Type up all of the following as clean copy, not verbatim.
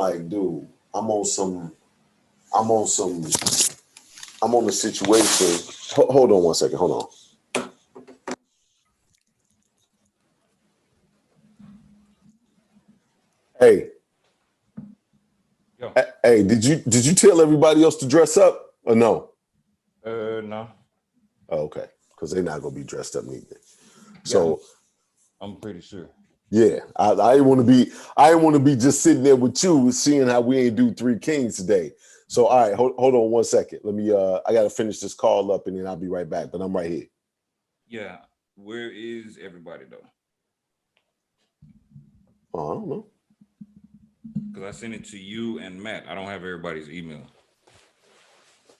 like, dude, I'm on the situation. Hold on 1 second. Hold on. Hey. Yo. Hey, did you tell everybody else to dress up or no? No. Oh, okay. Because they're not gonna be dressed up neither. So I'm pretty sure. yeah, I didn't want to be just sitting there with you, seeing how we ain't do Three Kings today. So all right, hold on 1 second. Let me I gotta finish this call up and then I'll be right back. But I'm right here. Yeah. Where is everybody though? Oh, I don't know. Because I sent it to you and Matt. I don't have everybody's email.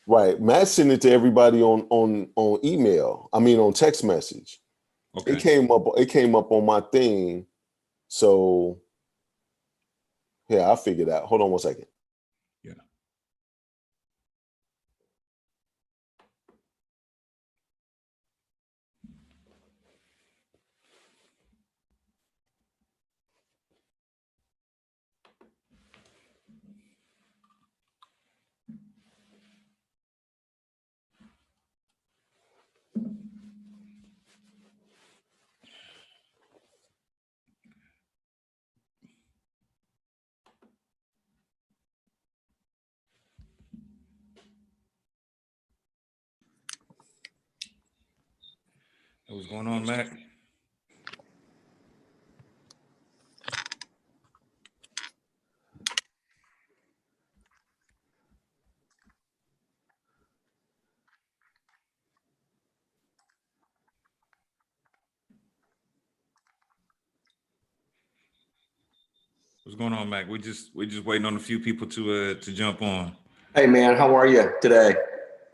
Right. Matt sent it to everybody on email. I mean on text message. Okay. It came up on my thing. So yeah, I'll figure it out. Hold on 1 second. Yeah. What's going on, Matt? What's going on, Mac? We're just waiting on a few people to jump on. Hey man, how are you today?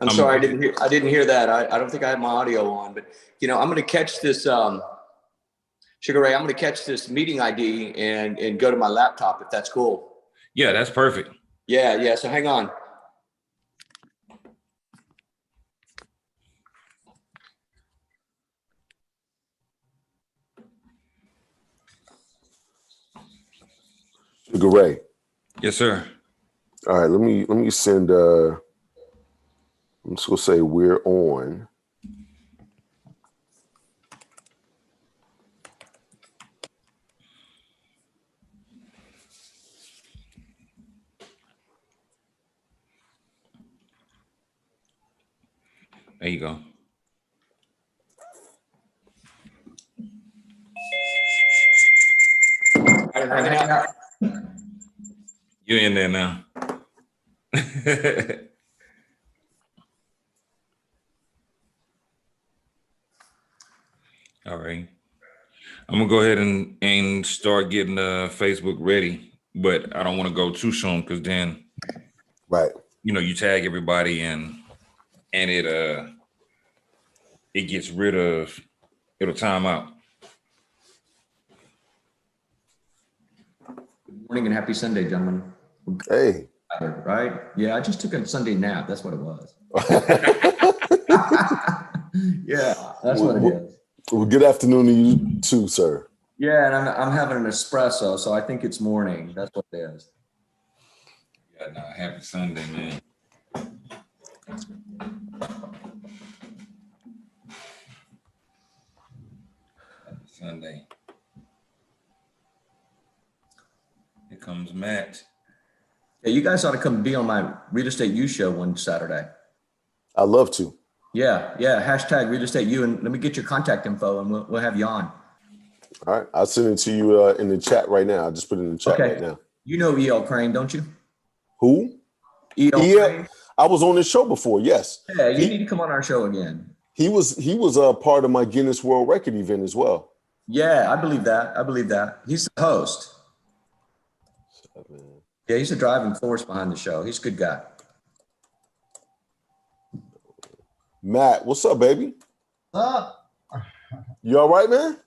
I'm sorry good. I didn't hear that. I don't think I had my audio on, but you know, I'm gonna catch this Sugar Ray, I'm gonna catch this meeting ID and go to my laptop if that's cool. Yeah, that's perfect. Yeah. So hang on. Sugar Ray. Yes, sir. All right, let me send I'm just gonna say we're on. There you go. You're in there now. All right. I'm gonna go ahead and start getting Facebook ready, but I don't want to go too soon because then, Right. you know, you tag everybody and it gets rid of, it'll time out. Good morning and happy Sunday, gentlemen. Hey. Right? Yeah, I just took a Sunday nap. That's what it was. Yeah, that's what it is. Well, good afternoon to you too, sir. Yeah, and I'm having an espresso, so I think it's morning. That's what it is. Yeah, no, happy Sunday, man. Happy Sunday. Here comes Matt. Yeah, you guys ought to come be on my Real Estate U show one Saturday. I'd love to. Yeah. Hashtag Real Estate U, and let me get your contact info, and we'll have you on. All right, I'll send it to you in the chat right now. I'll just put it in the chat right now. You know E.L. Crane, don't you? Who? E.L. Crane? I was on this show before. Yes. Yeah, you need to come on our show again. He was a part of my Guinness World Record event as well. Yeah, I believe that. He's the host. Yeah, he's the driving force behind the show. He's a good guy. Matt, what's up, baby? What's up? You all right, man?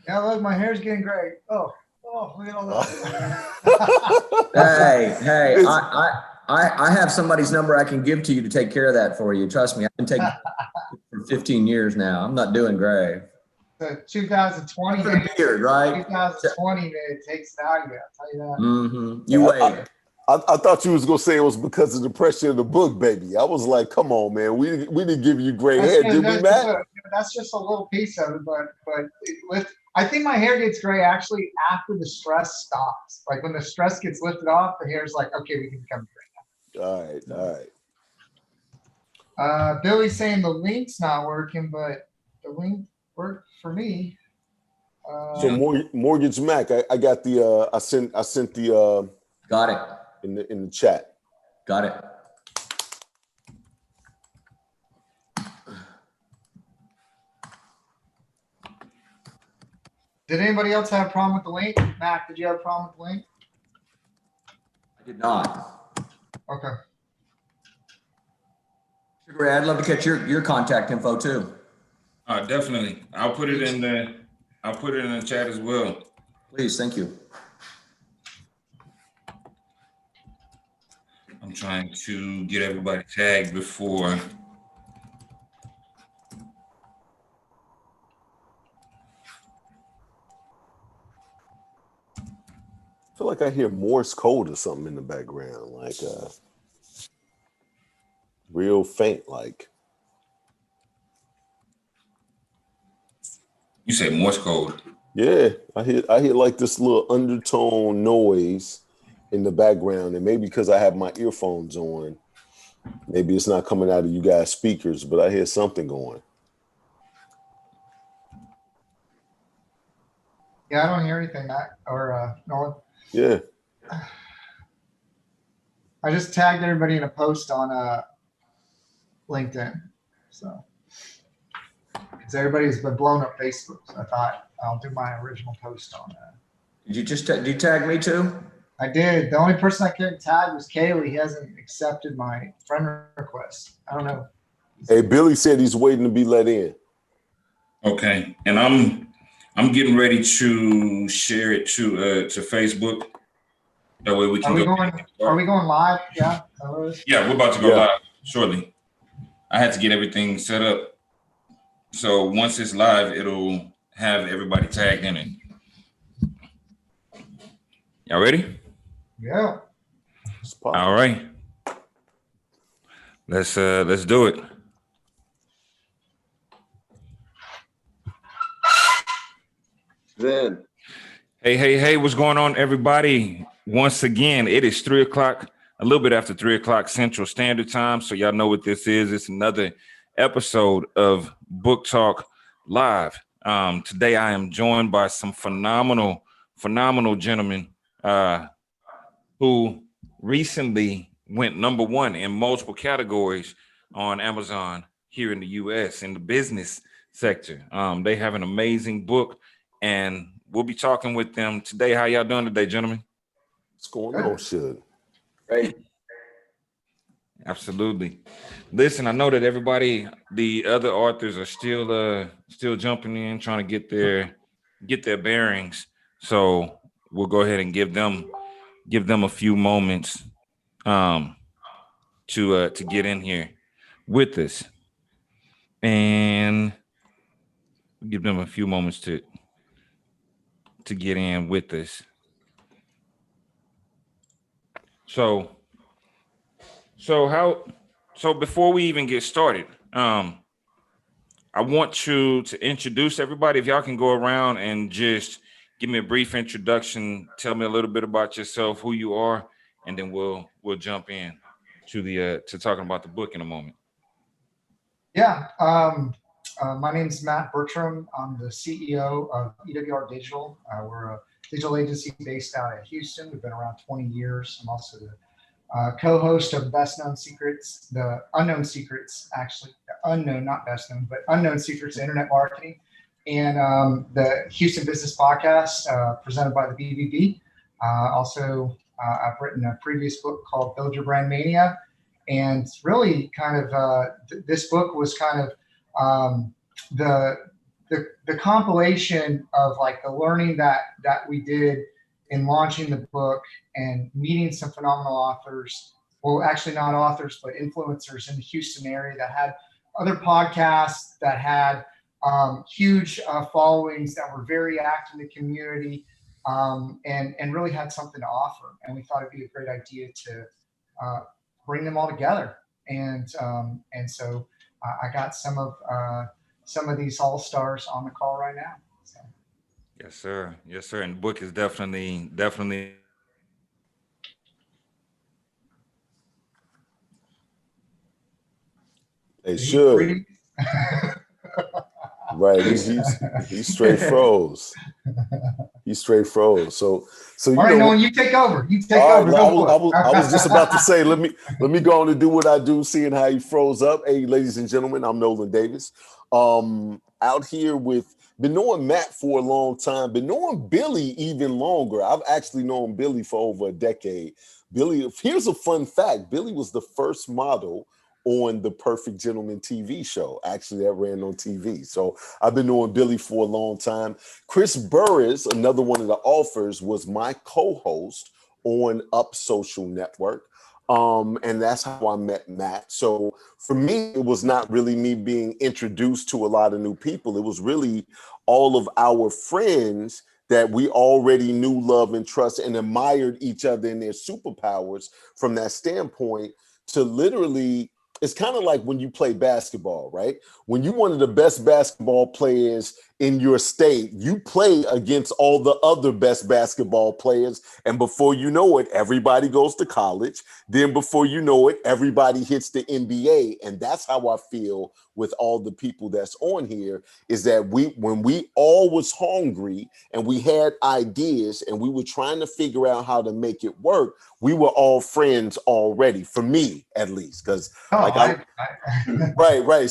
Yeah, look, my hair's getting gray. Oh, look at all that. Hey, I have somebody's number I can give to you to take care of that for you. Trust me, I've been taking for 15 years now. I'm not doing gray. The 2020 beard, right? 2020, man, it takes it out of you. I'll tell you that. You wait. I thought you was gonna say it was because of the pressure of the book, baby. I was like, come on, man. We didn't give you gray hair, did we, Matt? That's just a little piece of it, but I think my hair gets gray actually after the stress stops. Like when the stress gets lifted off, the hair's like, okay, we can become gray now. All right. Billy's saying the link's not working, but the link worked for me. So Mortgage Mac, I got the I sent the Got it. in the chat. Got it. Did anybody else have a problem with the link? Mac, did you have a problem with the link? I did not. Okay. Sugar Ray, I'd love to catch your contact info too. Definitely. I'll put it in the chat as well. Please, thank you. I'm trying to get everybody tagged before. I feel like I hear Morse code or something in the background, like real faint, like. You said Morse code. Yeah, I hear like this little undertone noise in the background, and maybe because I have my earphones on, maybe it's not coming out of you guys' speakers, but I hear something going. Yeah, I don't hear anything, Mac or Nolan. Yeah. I just tagged everybody in a post on LinkedIn, so because everybody's been blowing up Facebook, so I thought I'll do my original post on that. Did you tag me too? I did. The only person I couldn't tag was Kaylee. He hasn't accepted my friend request. I don't know. Hey, Billy said he's waiting to be let in. Okay, and I'm getting ready to share it to Facebook. That way we can Are we going live? Yeah. Yeah, we're about to go live shortly. I had to get everything set up. So once it's live, it'll have everybody tagged in it. Y'all ready? Yeah. All right. Let's do it. Then. Hey, what's going on, everybody? Once again, it is 3:00, a little bit after 3:00 Central Standard Time. So y'all know what this is. It's another episode of Book Talk Live. Today I am joined by some phenomenal gentlemen who recently went #1 in multiple categories on Amazon here in the US in the business sector. They have an amazing book, and we'll be talking with them today. How y'all doing today, gentlemen? What's going on, shit? Great. Absolutely. Listen, I know that everybody, the other authors are still jumping in, trying to get their bearings. So we'll go ahead and give them a few moments to get in here with us, and give them a few moments to get in with us. So before we even get started, I want you to introduce everybody. If y'all can go around and just give me a brief introduction, tell me a little bit about yourself, who you are, and then we'll jump in to talking about the book in a moment. Yeah. My name is Matt Bertram. I'm the CEO of EWR Digital. We're a digital agency based out of Houston. We've been around 20 years. I'm also the co-host of Best Known Secrets, the Unknown Secrets, actually, unknown, not best known, but Unknown Secrets of Internet Marketing, and the Houston Business Podcast presented by the BBB. Also, I've written a previous book called Build Your Brand Mania, and really kind of this book was kind of the compilation of like the learning that we did in launching the book and meeting some phenomenal authors. Well, actually not authors, but influencers in the Houston area that had other podcasts, that had huge followings, that were very active in the community. and really had something to offer. And we thought it'd be a great idea to bring them all together. And so I got some of these all-stars on the call right now. So. Yes, sir. Yes, sir. And the book is definitely. They should. Right. He straight froze. He straight froze. So you all right, know, Nolan, you take over. You take over. I was just about to say, let me go on and do what I do, seeing how he froze up. Hey, ladies and gentlemen, I'm Nolan Davis. Out here been knowing Matt for a long time, been knowing Billy even longer. I've actually known Billy for over a decade. Billy, here's a fun fact. Billy was the first model on the Perfect Gentleman TV show, actually that ran on TV. So I've been knowing Billy for a long time. Chris Burris, another one of the authors, was my co-host on Up Social Network. And that's how I met Matt. So for me, it was not really me being introduced to a lot of new people. It was really all of our friends that we already knew, love, and trust, and admired each other in their superpowers from that standpoint, to literally, it's kind of like when you play basketball, right? When you're one of the best basketball players in your state, you play against all the other best basketball players. And before you know it, everybody goes to college. Then before you know it, everybody hits the NBA. And that's how I feel with all the people that's on here, is that when we all was hungry and we had ideas and we were trying to figure out how to make it work, we were all friends already, for me at least. Because right.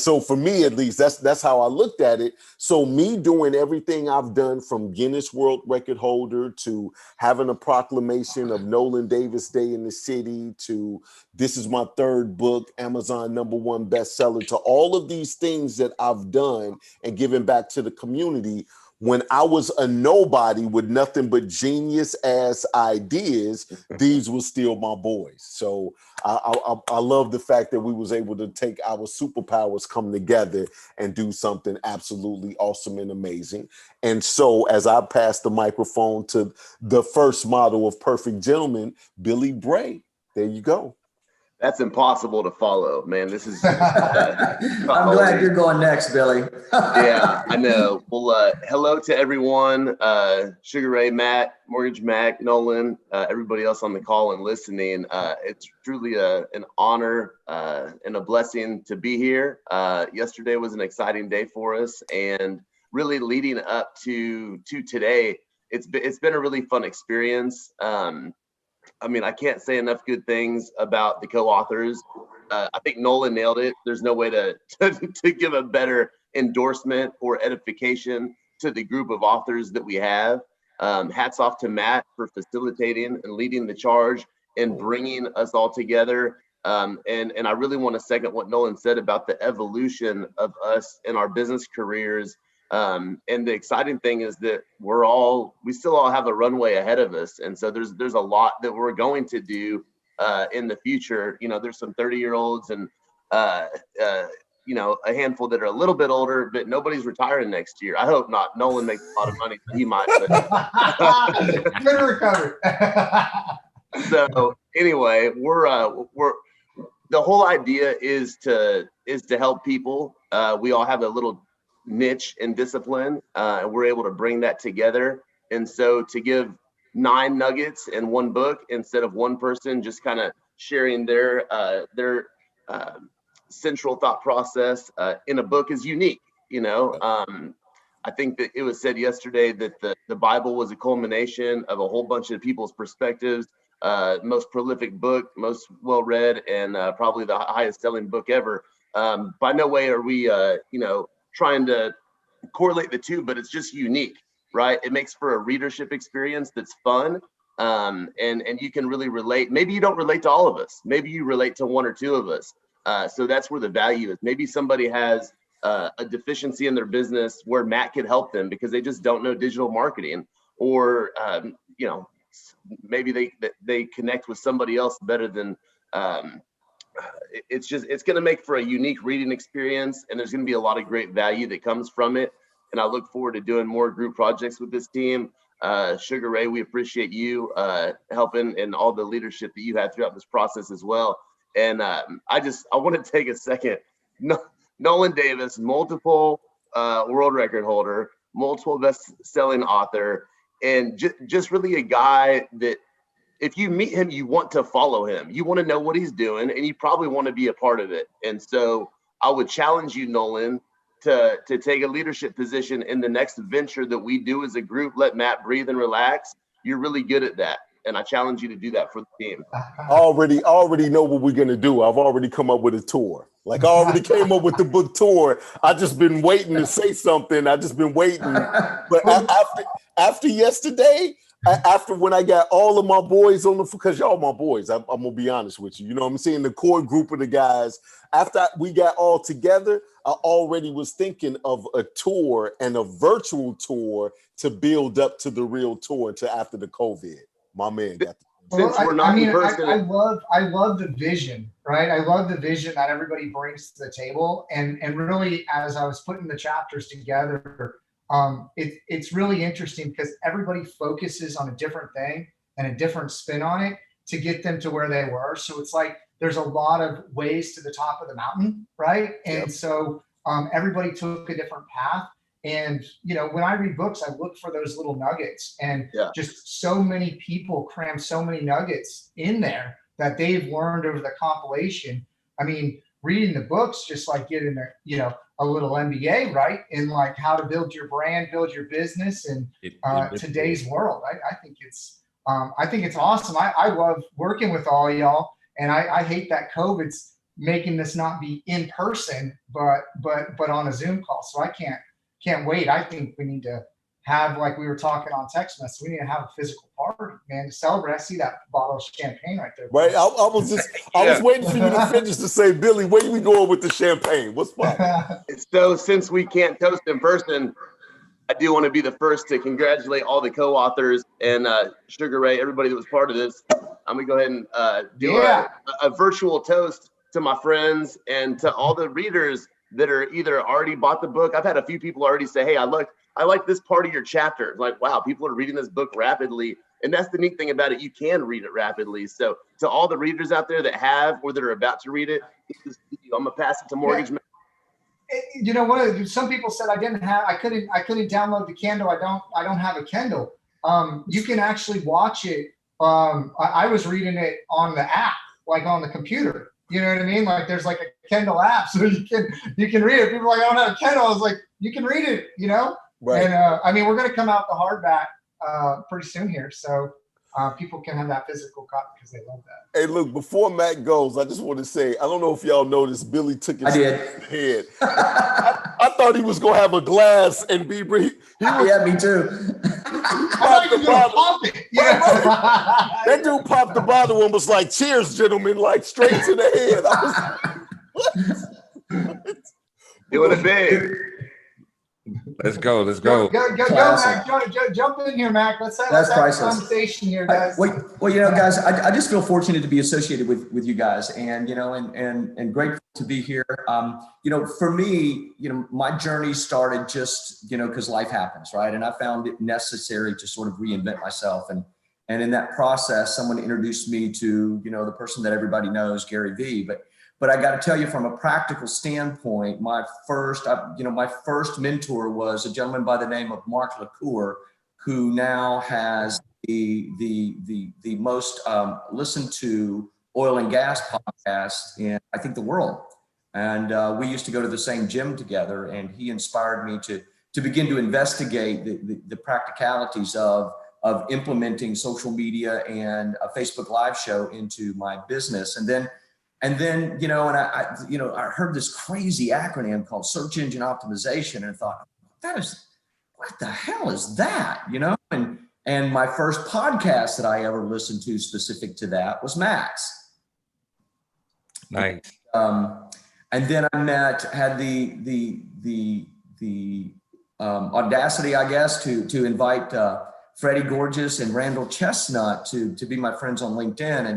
So for me at least, that's how I looked at it. So me doing everything I've done, from Guinness World Record holder to having a proclamation of Nolan Davis Day in the city, to this is my third book, Amazon #1 bestseller, to all of these things that I've done and given back to the community. When I was a nobody with nothing but genius ass ideas, these were still my boys. So I love the fact that we was able to take our superpowers, come together, and do something absolutely awesome and amazing. And so as I pass the microphone to the first model of Perfect Gentleman, Billy Bray, there you go. That's impossible to follow, man. This is. I'm glad you're going next, Billy. Yeah, I know. Well, hello to everyone. Sugar Ray, Matt, Mortgage Mac, Nolan, everybody else on the call and listening. It's truly an honor and a blessing to be here. Yesterday was an exciting day for us, and really leading up to today, it's been a really fun experience. I mean, I can't say enough good things about the co-authors. I think Nolan nailed it. There's no way to give a better endorsement or edification to the group of authors that we have. Hats off to Matt for facilitating and leading the charge and bringing us all together. And I really want to second what Nolan said about the evolution of us in our business careers. And the exciting thing is that we still all have a runway ahead of us. And so there's a lot that we're going to do in the future. You know, there's some 30-year-olds and, you know, a handful that are a little bit older, but nobody's retiring next year. I hope not. Nolan makes a lot of money, but he might. Good recovery. So anyway, we're the whole idea is to help people. We all have a little niche and discipline, and we're able to bring that together. And so to give 9 nuggets in one book instead of one person just kind of sharing their central thought process in a book is unique. You know, I think that it was said yesterday that the Bible was a culmination of a whole bunch of people's perspectives. Most prolific book, most well-read, and probably the highest selling book ever. By no way are we, trying to correlate the two, but it's just unique, right? It makes for a readership experience that's fun, and you can really relate. Maybe you don't relate to all of us. Maybe you relate to 1 or 2 of us. So that's where the value is. Maybe somebody has a deficiency in their business where Matt could help them because they just don't know digital marketing, or maybe they connect with somebody else better than. It's going to make for a unique reading experience, and there's going to be a lot of great value that comes from it. And I look forward to doing more group projects with this team. Sugar Ray, we appreciate you helping and all the leadership that you had throughout this process as well. And I want to take a second. Nolan Davis, multiple world record holder, multiple best-selling author, and just really a guy that if you meet him, you want to follow him. You want to know what he's doing, and you probably want to be a part of it. And so I would challenge you, Nolan, to take a leadership position in the next venture that we do as a group. Let Matt breathe and relax. You're really good at that. And I challenge you to do that for the team. I already know what we're going to do. I've already come up with a tour. Like I already came up with the book tour. I just been waiting to say something. I just been waiting. But after yesterday, after when I got all of my boys on the, because y'all my boys, I'm going to be honest with you. You know what I'm saying? The core group of the guys, after we got all together, I already was thinking of a tour and a virtual tour to build up to the real tour until after the COVID. My man got the I love the vision, right? I love the vision that everybody brings to the table. And really, as I was putting the chapters together, it's really interesting because everybody focuses on a different thing and a different spin on it to get them to where they were. So it's like there's a lot of ways to the top of the mountain, right? And so everybody took a different path. And, you know, when I read books, I look for those little nuggets, and just so many people cram so many nuggets in there that they've learned over the compilation. I mean, reading the books, just like getting a little MBA, right? In like how to build your brand, build your business in today's world. I think it's awesome. I love working with all y'all, and I hate that COVID's making this not be in person, but on a Zoom call. So I can't wait. I think we need to have, like we were talking on text message, we need to have a physical party, man, to celebrate. I see that bottle of champagne right there. Right. I was waiting for you to finish to say, Billy, where you going with the champagne? What's poppin'? So since we can't toast in person, I do want to be the first to congratulate all the co-authors and Sugar Ray, everybody that was part of this. I'm gonna go ahead and do a virtual toast to my friends and to all the readers that are either already bought the book. I've had a few people already say, hey, I like this part of your chapter. Like, wow, people are reading this book rapidly. And that's the neat thing about it. You can read it rapidly. So to all the readers out there that have or that are about to read it, I'm gonna pass it to Mortgage. You know what? Some people said I couldn't download the Kindle. I don't have a Kindle. You can actually watch it. I was reading it on the app, like on the computer. You know what I mean? Like there's like a Kindle app, so you can read it. People are like, I don't have a Kindle. I was like, you can read it, you know? Right. And I mean, we're gonna come out the hardback pretty soon here, so people can have that physical copy because they love that. Hey, look, before Matt goes, I just want to say, I don't know if y'all noticed, Billy took his head. I thought he was gonna have a glass and be yeah, me too. I thought he was gonna pump it. Yeah. That dude popped the bottle and was like, cheers, gentlemen, like straight to the head. I was like, what? Doing it big. Let's go, Go, Mac. Jump in here, Mac. Let's have a conversation here, guys. Well, you know, guys, I just feel fortunate to be associated with you guys, and you know, and grateful to be here. You know, for me, you know, my journey started just, you know, because life happens, right? And I found it necessary to sort of reinvent myself, and in that process, someone introduced me to, you know, the person that everybody knows, Gary Vee. But I got to tell you, from a practical standpoint, my first mentor was a gentleman by the name of Mark LaCour, who now has the most listened to oil and gas podcast in, I think, the world. And we used to go to the same gym together, and he inspired me to begin to investigate the practicalities of implementing social media and a Facebook Live show into my business. And then, you know, and I heard this crazy acronym called search engine optimization, and I thought, what the hell is that? You know, and my first podcast that I ever listened to specific to that was Matt's. Nice. And then I had the audacity, I guess, to invite Freddie Gorgeous and Randall Chestnut to be my friends on LinkedIn,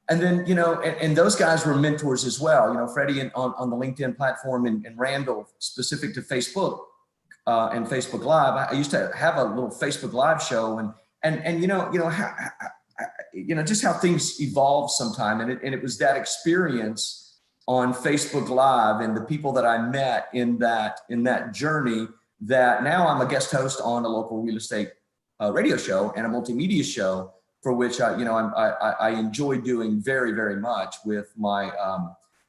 and then, you know, and those guys were mentors as well. You know, Freddie on the LinkedIn platform and Randall specific to Facebook, and Facebook Live. I used to have a little Facebook Live show, and just how things evolve sometime. And it was that experience on Facebook Live and the people that I met in that journey that now I'm a guest host on a local real estate radio show and a multimedia show, for which I enjoy doing very, very much with my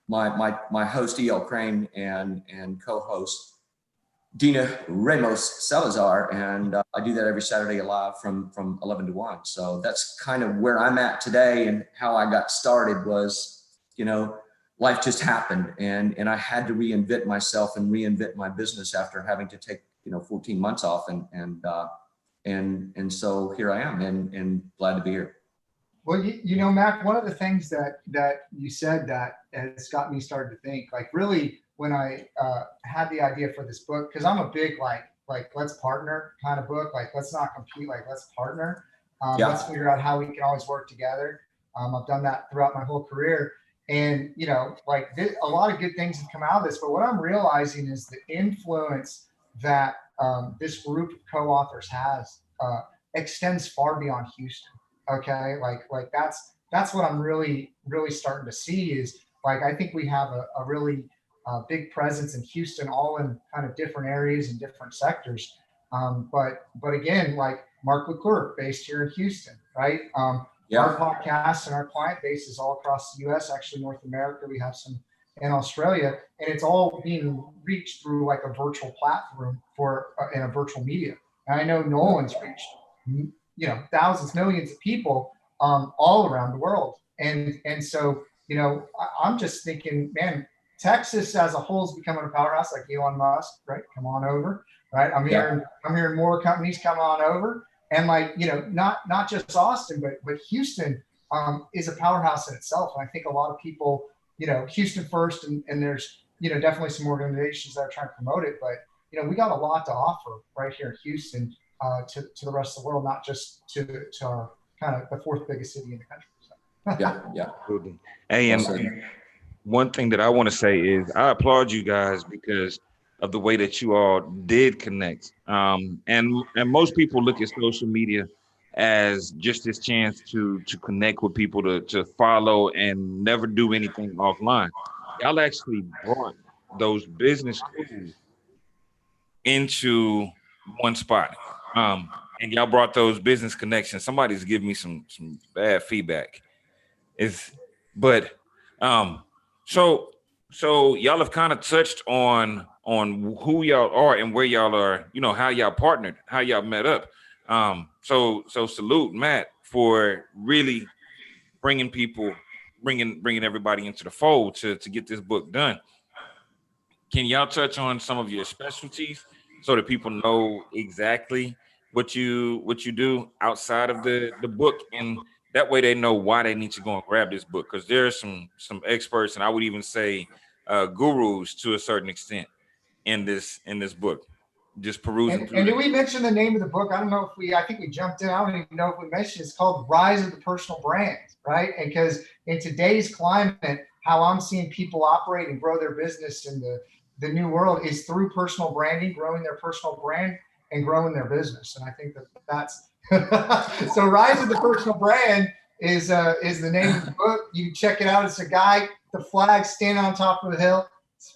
my host E.L. Crane and co-host Dina Ramos Salazar, and I do that every Saturday live from 11 to 1. So that's kind of where I'm at today, and how I got started was, life just happened, and I had to reinvent myself and reinvent my business after having to take 14 months off, and so here I am, and glad to be here. Well, Mac, one of the things that you said that has got me started to think, like, really, when I had the idea for this book, because I'm a big like let's partner kind of book, like let's not compete, like let's partner. Let's figure out how we can always work together. I've done that throughout my whole career, and a lot of good things have come out of this. But what I'm realizing is the influence that this group of co-authors has extends far beyond Houston. Okay, like that's what I'm really starting to see is, like, I think we have a really big presence in Houston, all in kind of different areas and different sectors. But again, like Mark LeClerc, based here in Houston, right? Our podcast and our client base is all across the U.S., actually North America. We have some in Australia, and it's all being reached through like a virtual platform in a virtual media. And I know Nolan's reached, thousands, millions of people all around the world. And so, I'm just thinking, man, Texas as a whole is becoming a powerhouse, like Elon Musk, right? Come on over, right? I'm hearing more companies come on over, and not just Austin, but Houston is a powerhouse in itself. And I think a lot of people, Houston first, and there's definitely some organizations that are trying to promote it, but we got a lot to offer right here in Houston to the rest of the world, not just to our kind of the fourth biggest city in the country. So. Yeah. Hey, and one thing that I want to say is I applaud you guys because of the way that you all did connect. And most people look at social media as just this chance to connect with people, to follow and never do anything offline. Y'all actually brought those business tools into one spot. And y'all brought those business connections. Somebody's giving me some bad feedback. So y'all have kind of touched on who y'all are and where y'all are, how y'all partnered, how y'all met up. So salute Matt for really bringing everybody into the fold to get this book done. Can y'all touch on some of your specialties so that people know exactly what you do outside of the book, and that way they know why they need to go and grab this book? Because there are some experts, and I would even say gurus to a certain extent in this book. Just perusing through. And did we mention the name of the book? I don't know if I think we jumped in. I don't even know if we mentioned it. It's called Rise of the Personal Brand, right? And because in today's climate, how I'm seeing people operate and grow their business in the new world is through personal branding, growing their personal brand and growing their business. And I think that's so Rise of the Personal Brand is the name of the book. You can check it out. It's a guy, the flag standing on top of the hill. It's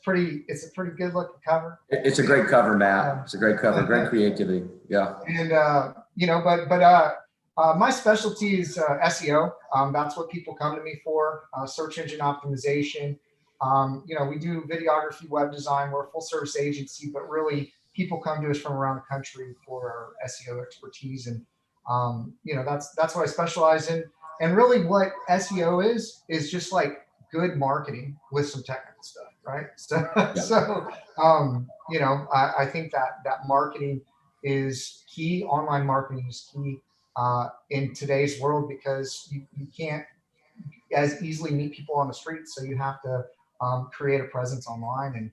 a pretty good looking cover. It's a great cover, Matt. It's a great cover, great creativity. Yeah. And my specialty is SEO. That's what people come to me for. Search engine optimization. We do videography, web design. We're a full service agency, but really people come to us from around the country for our SEO expertise. And, that's what I specialize in. And really what SEO is just like good marketing with some technical stuff. Right. I think that marketing is key. Online marketing is key in today's world, because you can't as easily meet people on the street. So you have to create a presence online, and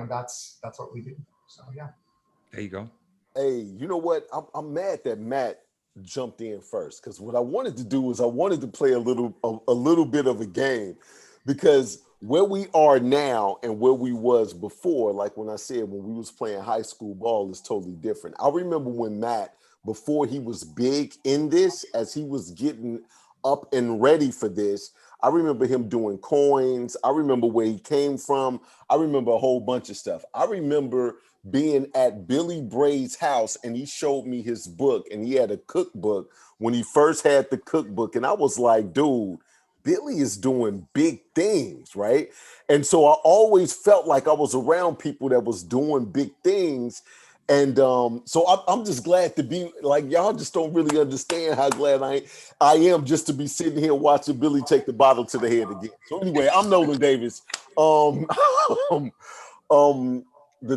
that's what we do. So yeah. There you go. Hey, you know what? I'm mad that Matt jumped in first, because what I wanted to do is I wanted to play a little bit of a game, because where we are now and where we was before, like when I said when we was playing high school ball, is totally different. I remember when Matt, before he was big in this, as he was getting up and ready for this, I remember him doing coins. I remember where he came from. I remember a whole bunch of stuff. I remember being at Billy Bray's house and he showed me his book, and he had a cookbook when he first had the cookbook. And I was like, dude, Billy is doing big things, right? And so I always felt like I was around people that was doing big things. And so I'm just glad to be like, y'all just don't really understand how glad I am just to be sitting here watching Billy take the bottle to the head again. So anyway, I'm Nolan Davis. The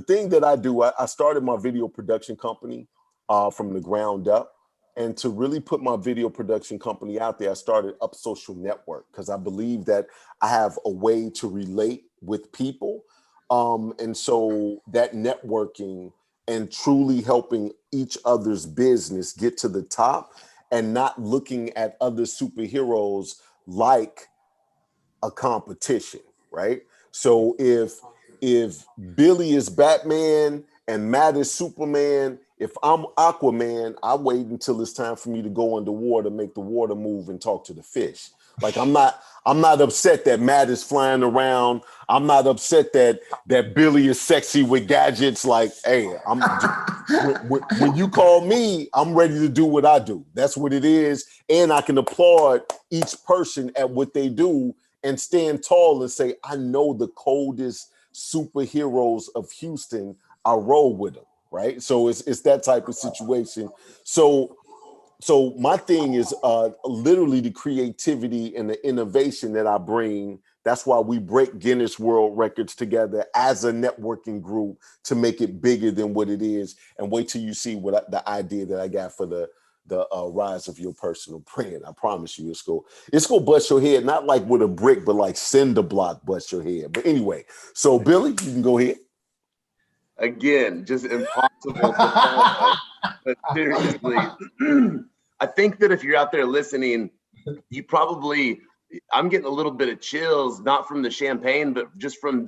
thing that I do, I started my video production company from the ground up. And to really put my video production company out there, I started Up Social Network because I believe that I have a way to relate with people. And so that networking and truly helping each other's business get to the top and not looking at other superheroes like a competition, right? So if Billy is Batman and Matt is Superman, if I'm Aquaman, I wait until it's time for me to go underwater, make the water move, and talk to the fish. Like I'm not upset that Matt is flying around. I'm not upset that Billy is sexy with gadgets. Like, hey, when you call me, I'm ready to do what I do. That's what it is, and I can applaud each person at what they do and stand tall and say, I know the coldest superheroes of Houston. I roll with them. Right. So it's that type of situation. So my thing is literally the creativity and the innovation that I bring. That's why we break Guinness World Records together as a networking group to make it bigger than what it is. And wait till you see the idea that I got for the rise of your personal brand. I promise you, it's go bust your head, not like with a brick, but like cinder block bust your head. But anyway, so Billy, you can go ahead. Again, just impossible to follow. But seriously, I think that if you're out there listening, you probably, I'm getting a little bit of chills, not from the champagne, but just from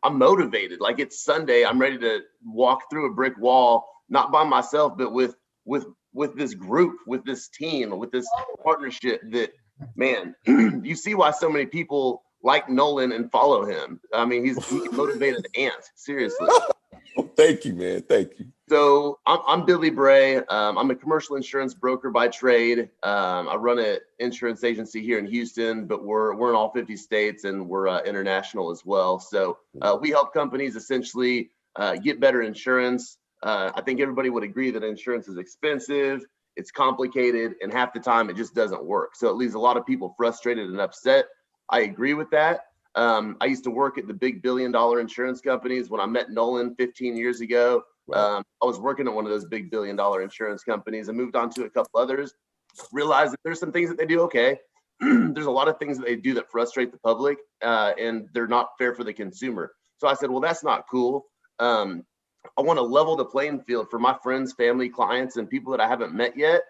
I'm motivated. Like it's Sunday, I'm ready to walk through a brick wall, not by myself, but with this group, with this team, with this partnership that, man, you see why so many people like Nolan and follow him. I mean, he can motivate an ant, seriously. Thank you, man. Thank you. So I'm Billy Bray. I'm a commercial insurance broker by trade. I run an insurance agency here in Houston, but we're in all 50 states and we're international as well. So we help companies essentially get better insurance. I think everybody would agree that insurance is expensive, it's complicated, and half the time it just doesn't work. So it leaves a lot of people frustrated and upset. I agree with that. I used to work at the big billion-dollar insurance companies. When I met Nolan 15 years ago, I was working at one of those big billion-dollar insurance companies. I moved on to a couple others, realized that there's some things that they do okay. There's a lot of things that they do that frustrate the public, and they're not fair for the consumer. So I said, well, that's not cool. I want to level the playing field for my friends, family, clients, and people that I haven't met yet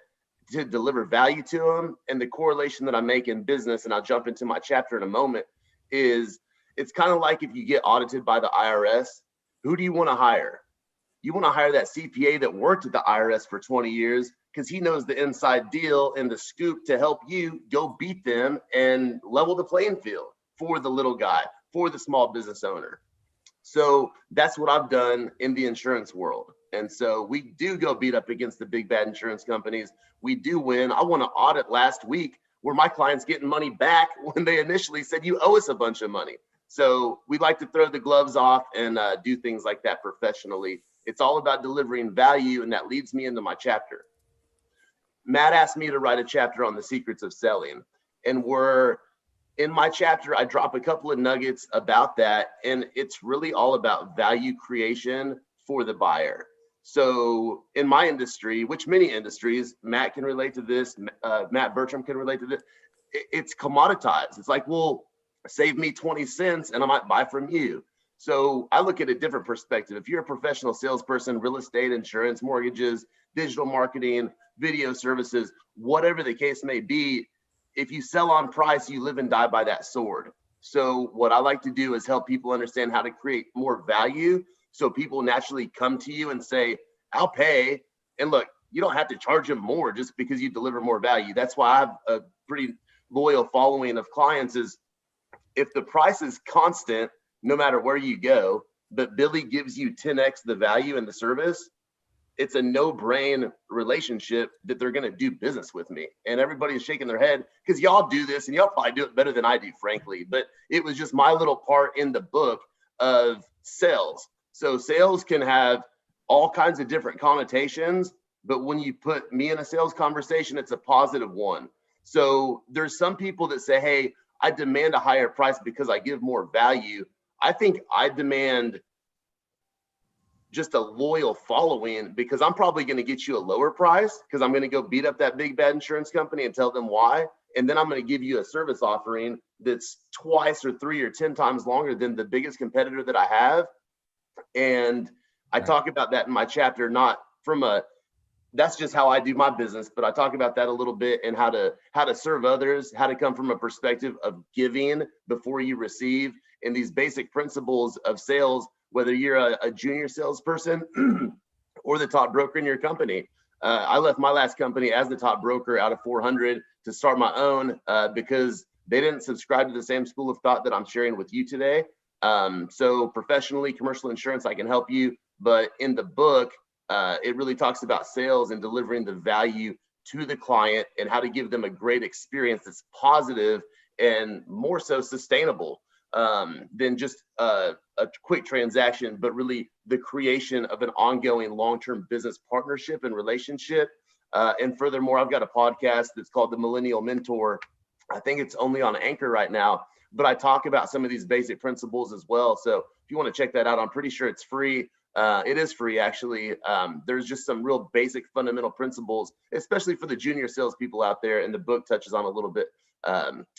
to deliver value to them. And the correlation that I make in business, and I'll jump into my chapter in a moment, is it's kind of like if you get audited by the IRS, who do you want to hire? You want to hire that CPA that worked at the IRS for 20 years because he knows the inside deal and the scoop to help you go beat them and level the playing field for the little guy, for the small business owner. So that's what I've done in the insurance world. And so we do go beat up against the big bad insurance companies. We do win. I won an audit last week where my client's getting money back when they initially said, you owe us a bunch of money. So we like to throw the gloves off and do things like that professionally. It's all about delivering value, and that leads me into my chapter. Matt asked me to write a chapter on the secrets of selling, and in my chapter, I drop a couple of nuggets about that, and it's really all about value creation for the buyer. So in my industry, which many industries, Matt can relate to this, Matt Bertram can relate to this, it's commoditized. It's like, well, save me 20 cents and I might buy from you. So I look at a different perspective. If you're a professional salesperson, real estate, insurance, mortgages, digital marketing, video services, whatever the case may be, if you sell on price, you live and die by that sword. So what I like to do is help people understand how to create more value. So people naturally come to you and say, I'll pay. And look, you don't have to charge them more just because you deliver more value. That's why I have a pretty loyal following of clients is if the price is constant, no matter where you go, but Billy gives you 10x the value and the service, it's a no-brain relationship that they're going to do business with me. And everybody's shaking their head because y'all do this and y'all probably do it better than I do, frankly. But it was just my little part in the book of sales. So sales can have all kinds of different connotations, but when you put me in a sales conversation, it's a positive one. So there's some people that say, hey, I demand a higher price because I give more value. I think I demand just a loyal following because I'm probably going to get you a lower price because I'm going to go beat up that big bad insurance company and tell them why. And then I'm going to give you a service offering that's twice or 3 or 10 times longer than the biggest competitor that I have. And I talk about that in my chapter, not from that's just how I do my business, but I talk about that a little bit and how to serve others, how to come from a perspective of giving before you receive, and these basic principles of sales, whether you're a junior salesperson or the top broker in your company. I left my last company as the top broker out of 400 to start my own because they didn't subscribe to the same school of thought that I'm sharing with you today. So professionally, commercial insurance, I can help you. But in the book, it really talks about sales and delivering the value to the client and how to give them a great experience that's positive and more so sustainable than just a quick transaction, but really the creation of an ongoing long-term business partnership and relationship. And furthermore, I've got a podcast that's called The Millennial Mentor. I think it's only on Anchor right now, but I talk about some of these basic principles as well. So if you want to check that out, I'm pretty sure it's free. It is free, actually. There's just some real basic fundamental principles, especially for the junior salespeople out there. And the book touches on a little bit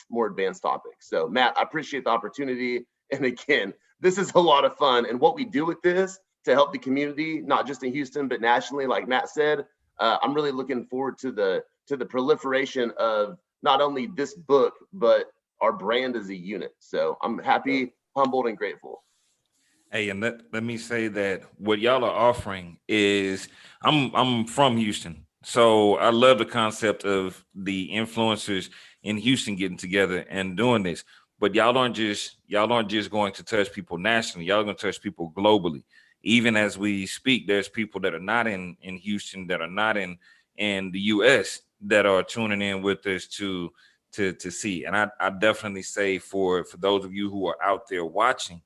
more advanced topics. So Matt, I appreciate the opportunity. And again, this is a lot of fun. And what we do with this to help the community, not just in Houston, but nationally, like Matt said, I'm really looking forward to the proliferation of not only this book, but our brand as a unit. So I'm happy, humbled, and grateful. Hey, and let me say that what y'all are offering is, I'm from Houston, so I love the concept of the influencers in Houston getting together and doing this. But y'all aren't just going to touch people nationally. Y'all are going to touch people globally. Even as we speak, there's people that are not in Houston, that are not in the U.S. that are tuning in with us to see. And I definitely say for those of you who are out there watching,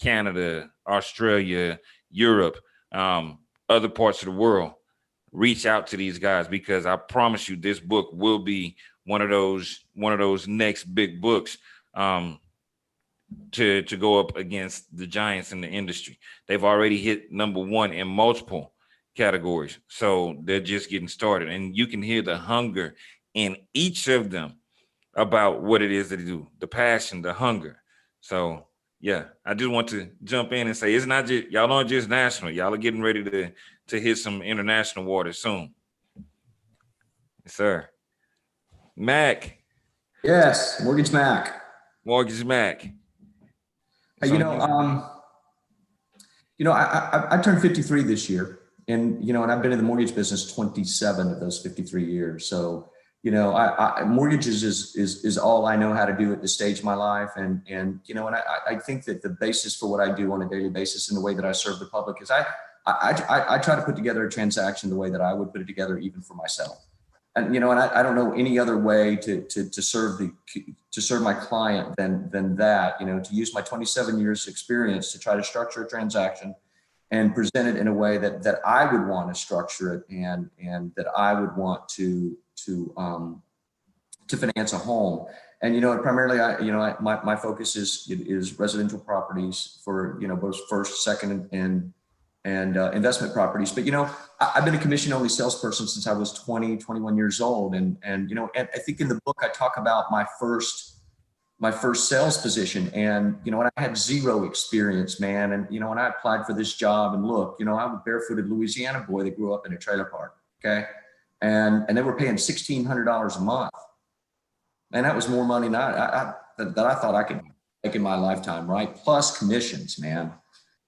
Canada, Australia, Europe, other parts of the world, reach out to these guys, because I promise you this book will be one of those next big books to go up against the giants in the industry. They've already hit #1 in multiple categories, so they're just getting started, and you can hear the hunger in each of them about what it is that they do, the passion, the hunger. So yeah, I just want to jump in and say it's not just, y'all aren't just national. Y'all are getting ready to hit some international waters soon. Yes, sir. Mac. Yes, Mortgage Mac. Mortgage Mac. Hey, I turned 53 this year, and and I've been in the mortgage business 27 of those 53 years. So mortgages is all I know how to do at this stage of my life. And I think that the basis for what I do on a daily basis and the way that I serve the public is I try to put together a transaction the way that I would put it together even for myself. And, I don't know any other way to serve my client than that, to use my 27 years experience to try to structure a transaction and present it in a way that I would want to structure it and that I would want to finance a home. And primarily my focus is residential properties for both first, second, and investment properties. But I've been a commission only salesperson since I was 21 years old, and I think in the book I talk about my first sales position, and when I had zero experience, man, and when I applied for this job, and look, I'm a barefooted Louisiana boy that grew up in a trailer park, okay. And they were paying $1,600 a month. And that was more money than I that I thought I could make in my lifetime, right? Plus commissions, man.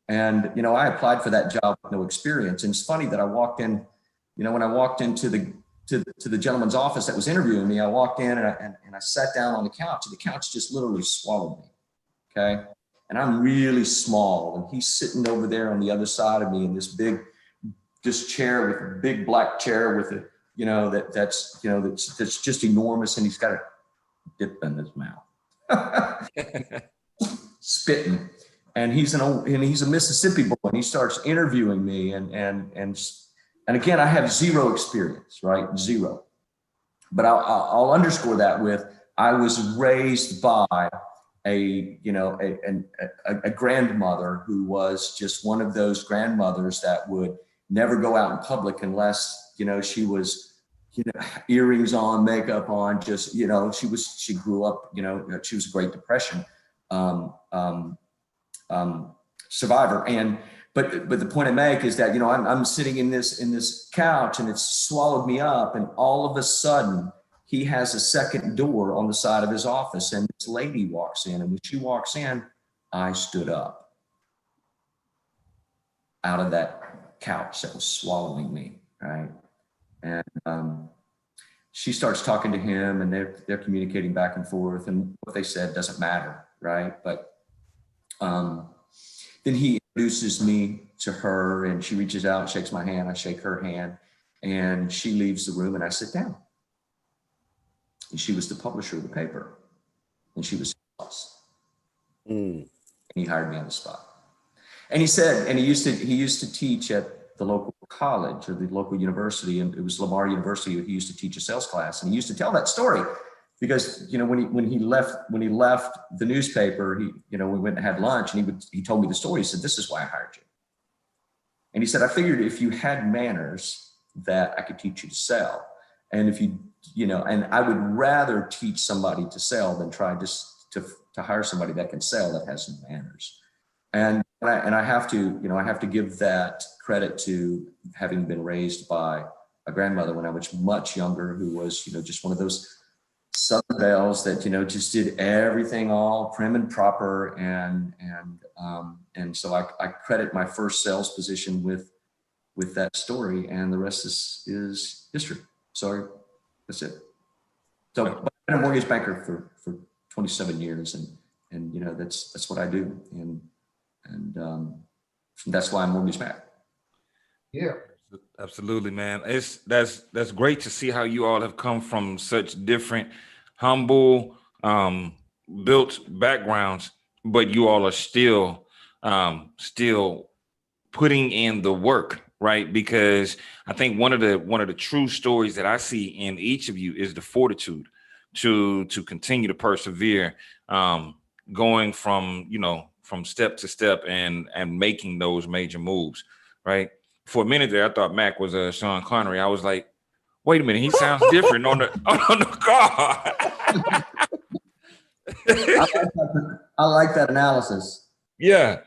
And, you know, I applied for that job with no experience. And it's funny that I walked in, you know, when I walked into the gentleman's office that was interviewing me, I walked in and I sat down on the couch, and the couch just literally swallowed me. Okay. And I'm really small, and he's sitting over there on the other side of me in this chair with a big black chair with a, you know, that's just enormous. And he's got a dip in his mouth, spitting. And he's a Mississippi boy, and he starts interviewing me, and again, I have zero experience, right? Zero. But I'll underscore that with, I was raised by a grandmother who was just one of those grandmothers that would never go out in public unless, you know, she was, you know, earrings on, makeup on, just, you know, she grew up, you know, she was a Great Depression survivor. But the point I make is that, you know, I'm sitting in this couch, and it's swallowed me up, and all of a sudden he has a second door on the side of his office, and this lady walks in, and when she walks in, I stood up out of that couch that was swallowing me, right? And she starts talking to him, and they're communicating back and forth, and what they said doesn't matter, right? But then he introduces me to her, and she reaches out, shakes my hand, I shake her hand, and she leaves the room, and I sit down. And she was the publisher of the paper, and she was his boss. And he hired me on the spot. And he said, and he used to teach at the local college or the local university, and it was Lamar University. He used to teach a sales class, and he used to tell that story. Because, you know, when he left the newspaper, we went and had lunch, and he told me the story. He said, "This is why I hired you." And he said, "I figured if you had manners that I could teach you to sell. And if and I would rather teach somebody to sell than try just to hire somebody that can sell that has no manners." And I have to give that credit to having been raised by a grandmother when I was much younger, who was, you know, just one of those Southern belles that, you know, just did everything all prim and proper. And so I credit my first sales position with that story, and the rest is history. So that's it. So I've been a mortgage banker for 27 years, and you know, that's what I do. And that's why I'm Mortgage Mac. Yeah. Absolutely, man. That's great to see how you all have come from such different, humble, built backgrounds, but you all are still putting in the work, right? Because I think one of the true stories that I see in each of you is the fortitude to continue to persevere, going from step to step and making those major moves, right? For a minute there, I thought Mac was Sean Connery. I was like, wait a minute, he sounds different on the car. I like that analysis. Yeah.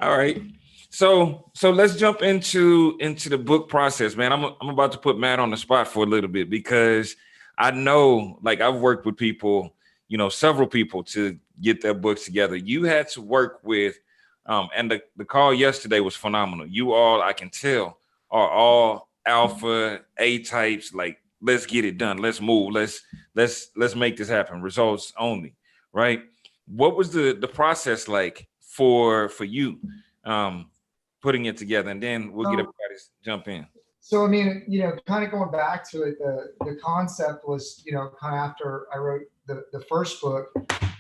All right. So let's jump into the book process, man. I'm about to put Matt on the spot for a little bit, because I know, like, I've worked with people, you know, several people to get their books together. You had to work with, and the call yesterday was phenomenal. You all, I can tell, are all alpha A types. Like, let's get it done. Let's move. Let's make this happen. Results only, right? What was the process like for you, putting it together? And then we'll get everybody to jump in. So, I mean, you know, kind of going back to it, the concept was, you know, kind of after I wrote the first book,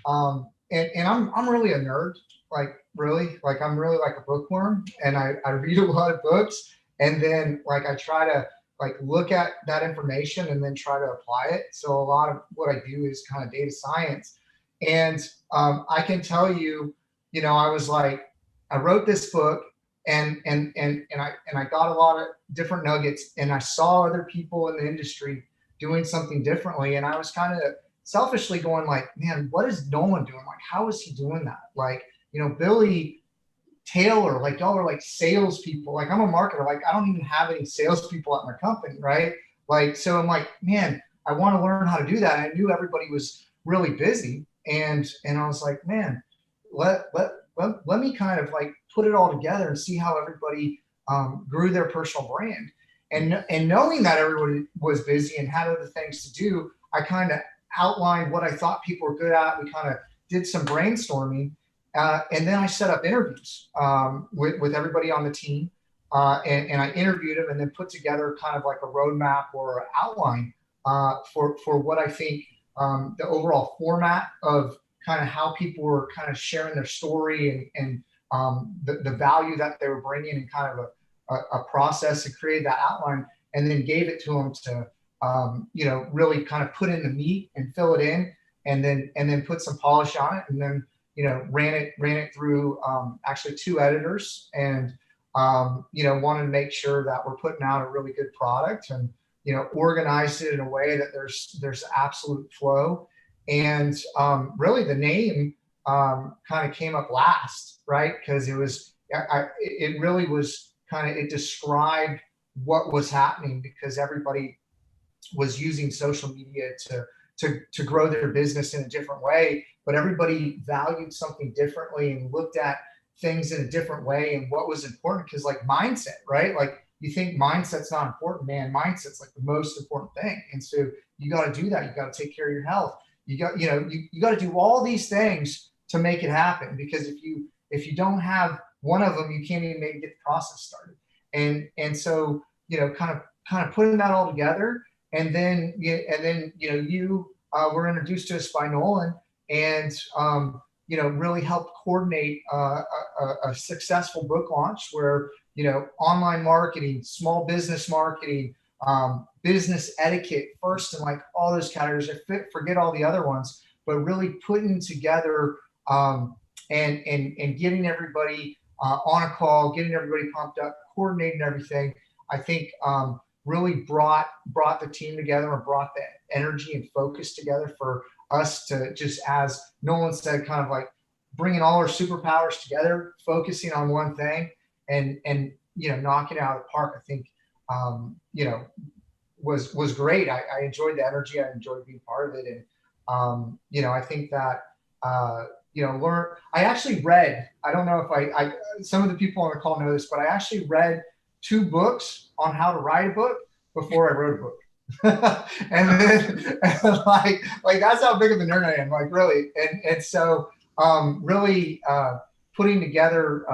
and I'm really a nerd, I'm really like a bookworm, and I read a lot of books, and then like I try to like look at that information and then try to apply it. So a lot of what I do is kind of data science, and I can tell you, you know, I was like, I wrote this book, and I got a lot of different nuggets, and I saw other people in the industry doing something differently, and I was kind of selfishly going like, man, what is Nolan doing? Like, how is he doing that? Like, you know, Billy Taylor, like, y'all are like salespeople. Like, I'm a marketer. Like, I don't even have any salespeople at my company, right? Like, so I'm like, man, I want to learn how to do that. And I knew everybody was really busy. And I was like, man, let me kind of like put it all together and see how everybody grew their personal brand. And knowing that everybody was busy and had other things to do, I kind of outlined what I thought people were good at. We kind of did some brainstorming, and then I set up interviews with everybody on the team, and I interviewed them and then put together kind of like a roadmap or an outline for what I think the overall format of kind of how people were kind of sharing their story and the value that they were bringing and kind of a process, and created that outline and then gave it to them to really kind of put in the meat and fill it in, and then put some polish on it, and then ran it through actually 2 editors, and wanted to make sure that we're putting out a really good product, and organized it in a way that there's absolute flow. And really the name kind of came up last, right? Because it really was kind of, it described what was happening, because everybody was using social media to grow their business in a different way, but everybody valued something differently and looked at things in a different way and what was important. Because like mindset, right? Like you think mindset's not important, man. Mindset's like the most important thing. And so you got to do that. You got to take care of your health. You got to do all these things to make it happen, because if you don't have one of them, you can't even maybe get the process started. And so kind of putting that all together, and then you were introduced to us by Nolan, and really helped coordinate a successful book launch where online marketing, small business marketing, business etiquette first, and like all those categories. Forget all the other ones, but really putting together and getting everybody on a call, getting everybody pumped up, coordinating everything. I think really brought the team together and brought the energy and focus together for us to, just as Nolan said, kind of like bringing all our superpowers together, focusing on one thing, and knocking it out of the park. I think was great. I enjoyed the energy. I enjoyed being part of it. And I think that I actually read, I don't know if I some of the people on the call know this, but I actually read 2 books on how to write a book before I wrote a book. and like that's how big of a nerd I am, like really. And so really putting together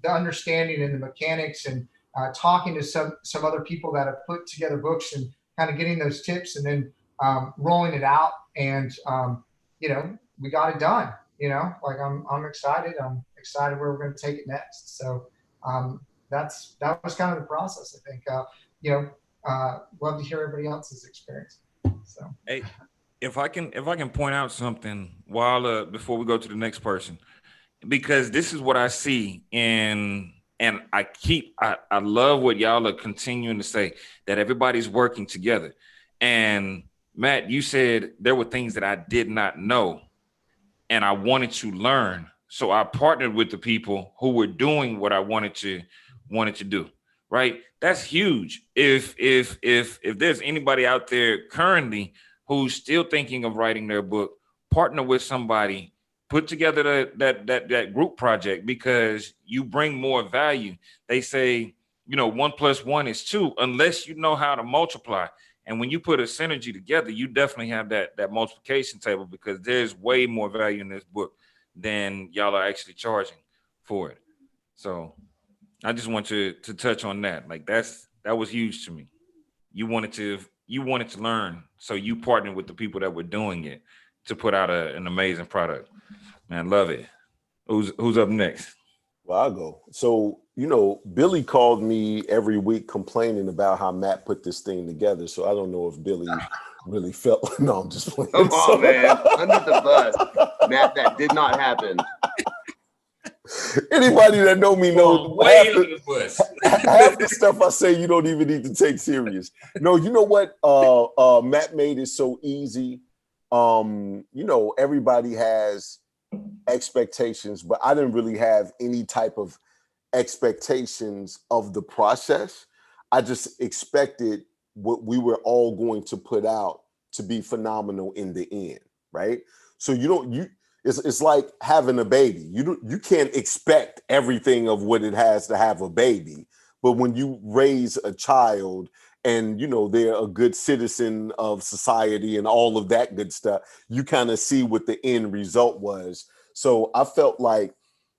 the understanding and the mechanics, and talking to some other people that have put together books, and kind of getting those tips, and then rolling it out. And we got it done. Like I'm excited. I'm excited where we're going to take it next. So that was kind of the process. I think love to hear everybody else's experience. So hey, if I can point out something while before we go to the next person, because this is what I see, and I love what y'all are continuing to say, that everybody's working together. And Matt, you said there were things that I did not know and I wanted to learn. So I partnered with the people who were doing what I wanted to do. Right? That's huge. If there's anybody out there currently who's still thinking of writing their book, partner with somebody, put together that group project, because you bring more value. They say, 1 + 1 is 2, unless you know how to multiply. And when you put a synergy together, you definitely have that multiplication table, because there's way more value in this book than y'all are actually charging for it. So I just want to touch on that. Like that was huge to me. You wanted to learn, so you partnered with the people that were doing it to put out an amazing product. Man, love it. Who's up next? Well, I'll go. So, Billy called me every week complaining about how Matt put this thing together. So I don't know if Billy really felt. No, I'm just playing. Come on, man. Under the bus. Matt, that did not happen. Anybody that know me knows way under the bus. Half the stuff I say you don't even need to take serious. No, you know what? Matt made it so easy. Everybody has expectations, but I didn't really have any type of expectations of the process. I just expected what we were all going to put out to be phenomenal in the end, right? So it's like having a baby. You can't expect everything of what it has to have a baby, but when you raise a child and they're a good citizen of society and all of that good stuff, you kind of see what the end result was. So I felt like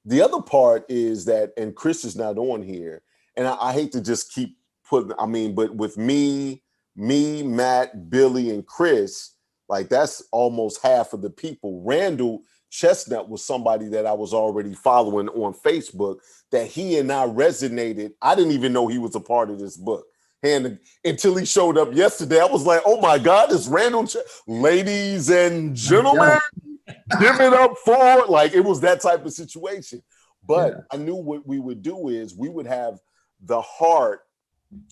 the other part is that, and Chris is not on here, and I hate to just keep putting, but with me, Matt, Billy, and Chris, like that's almost half of the people. Randall Chestnut was somebody that I was already following on Facebook, that he and I resonated. I didn't even know he was a part of this book. And until he showed up yesterday, I was like, oh my God, it's Randall. Ladies and gentlemen, give it up for, like, it was that type of situation. But I knew what we would do is we would have the heart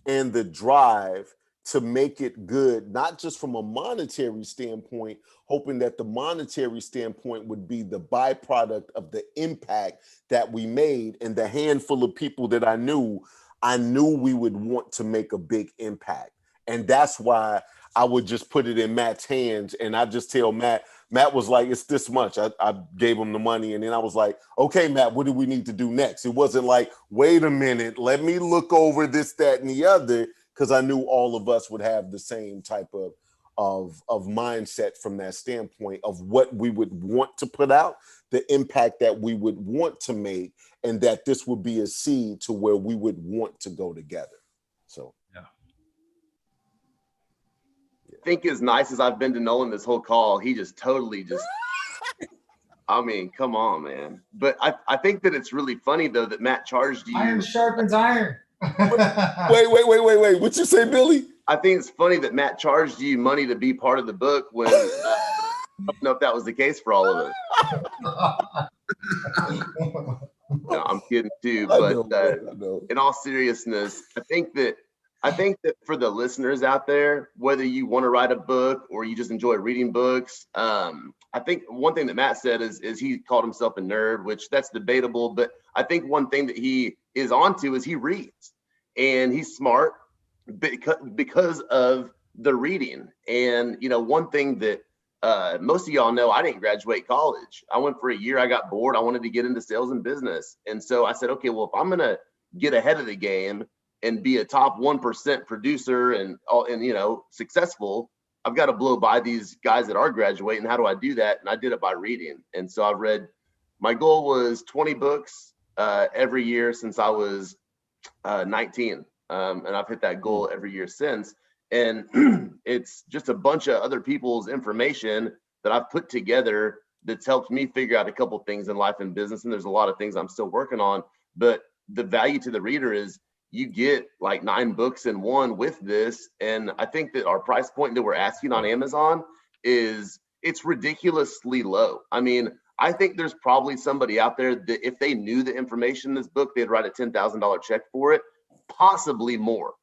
and the drive to make it good, not just from a monetary standpoint, hoping that the monetary standpoint would be the byproduct of the impact that we made. And the handful of people that I knew we would want to make a big impact. And that's why I would just put it in Matt's hands. And I just tell Matt was like, it's this much. I gave him the money. And then I was like, okay, Matt, what do we need to do next? It wasn't like, wait a minute, let me look over this, that, and the other, because I knew all of us would have the same type of mindset from that standpoint of what we would want to put out, the impact that we would want to make, and that this would be a seed to where we would want to go together. So I think as nice as I've been to Nolan this whole call, he just totally come on, man. But I think that it's really funny though that Matt charged you. Iron sharpens iron. Wait. What you say, Billy? I think it's funny that Matt charged you money to be part of the book when I don't know if that was the case for all of us. No, I'm kidding too, but I know. In all seriousness, I think that for the listeners out there, whether you want to write a book or you just enjoy reading books, I think one thing that Matt said is he called himself a nerd, which that's debatable. But I think one thing that he is onto is he reads, and he's smart because of the reading. And one thing that most of y'all know, I didn't graduate college. I went for a year. I got bored. I wanted to get into sales and business, and so I said, okay, well, if I'm gonna get ahead of the game and be a top 1% producer and successful, I've got to blow by these guys that are graduating. How do I do that? And I did it by reading. And so I've read, my goal was 20 books every year since I was 19. And I've hit that goal every year since. And it's just a bunch of other people's information that I've put together that's helped me figure out a couple things in life and business. And there's a lot of things I'm still working on. But the value to the reader is you get like 9 books in one with this. And I think that our price point that we're asking on Amazon it's ridiculously low. I mean, I think there's probably somebody out there that if they knew the information in this book, they'd write a $10,000 check for it, possibly more,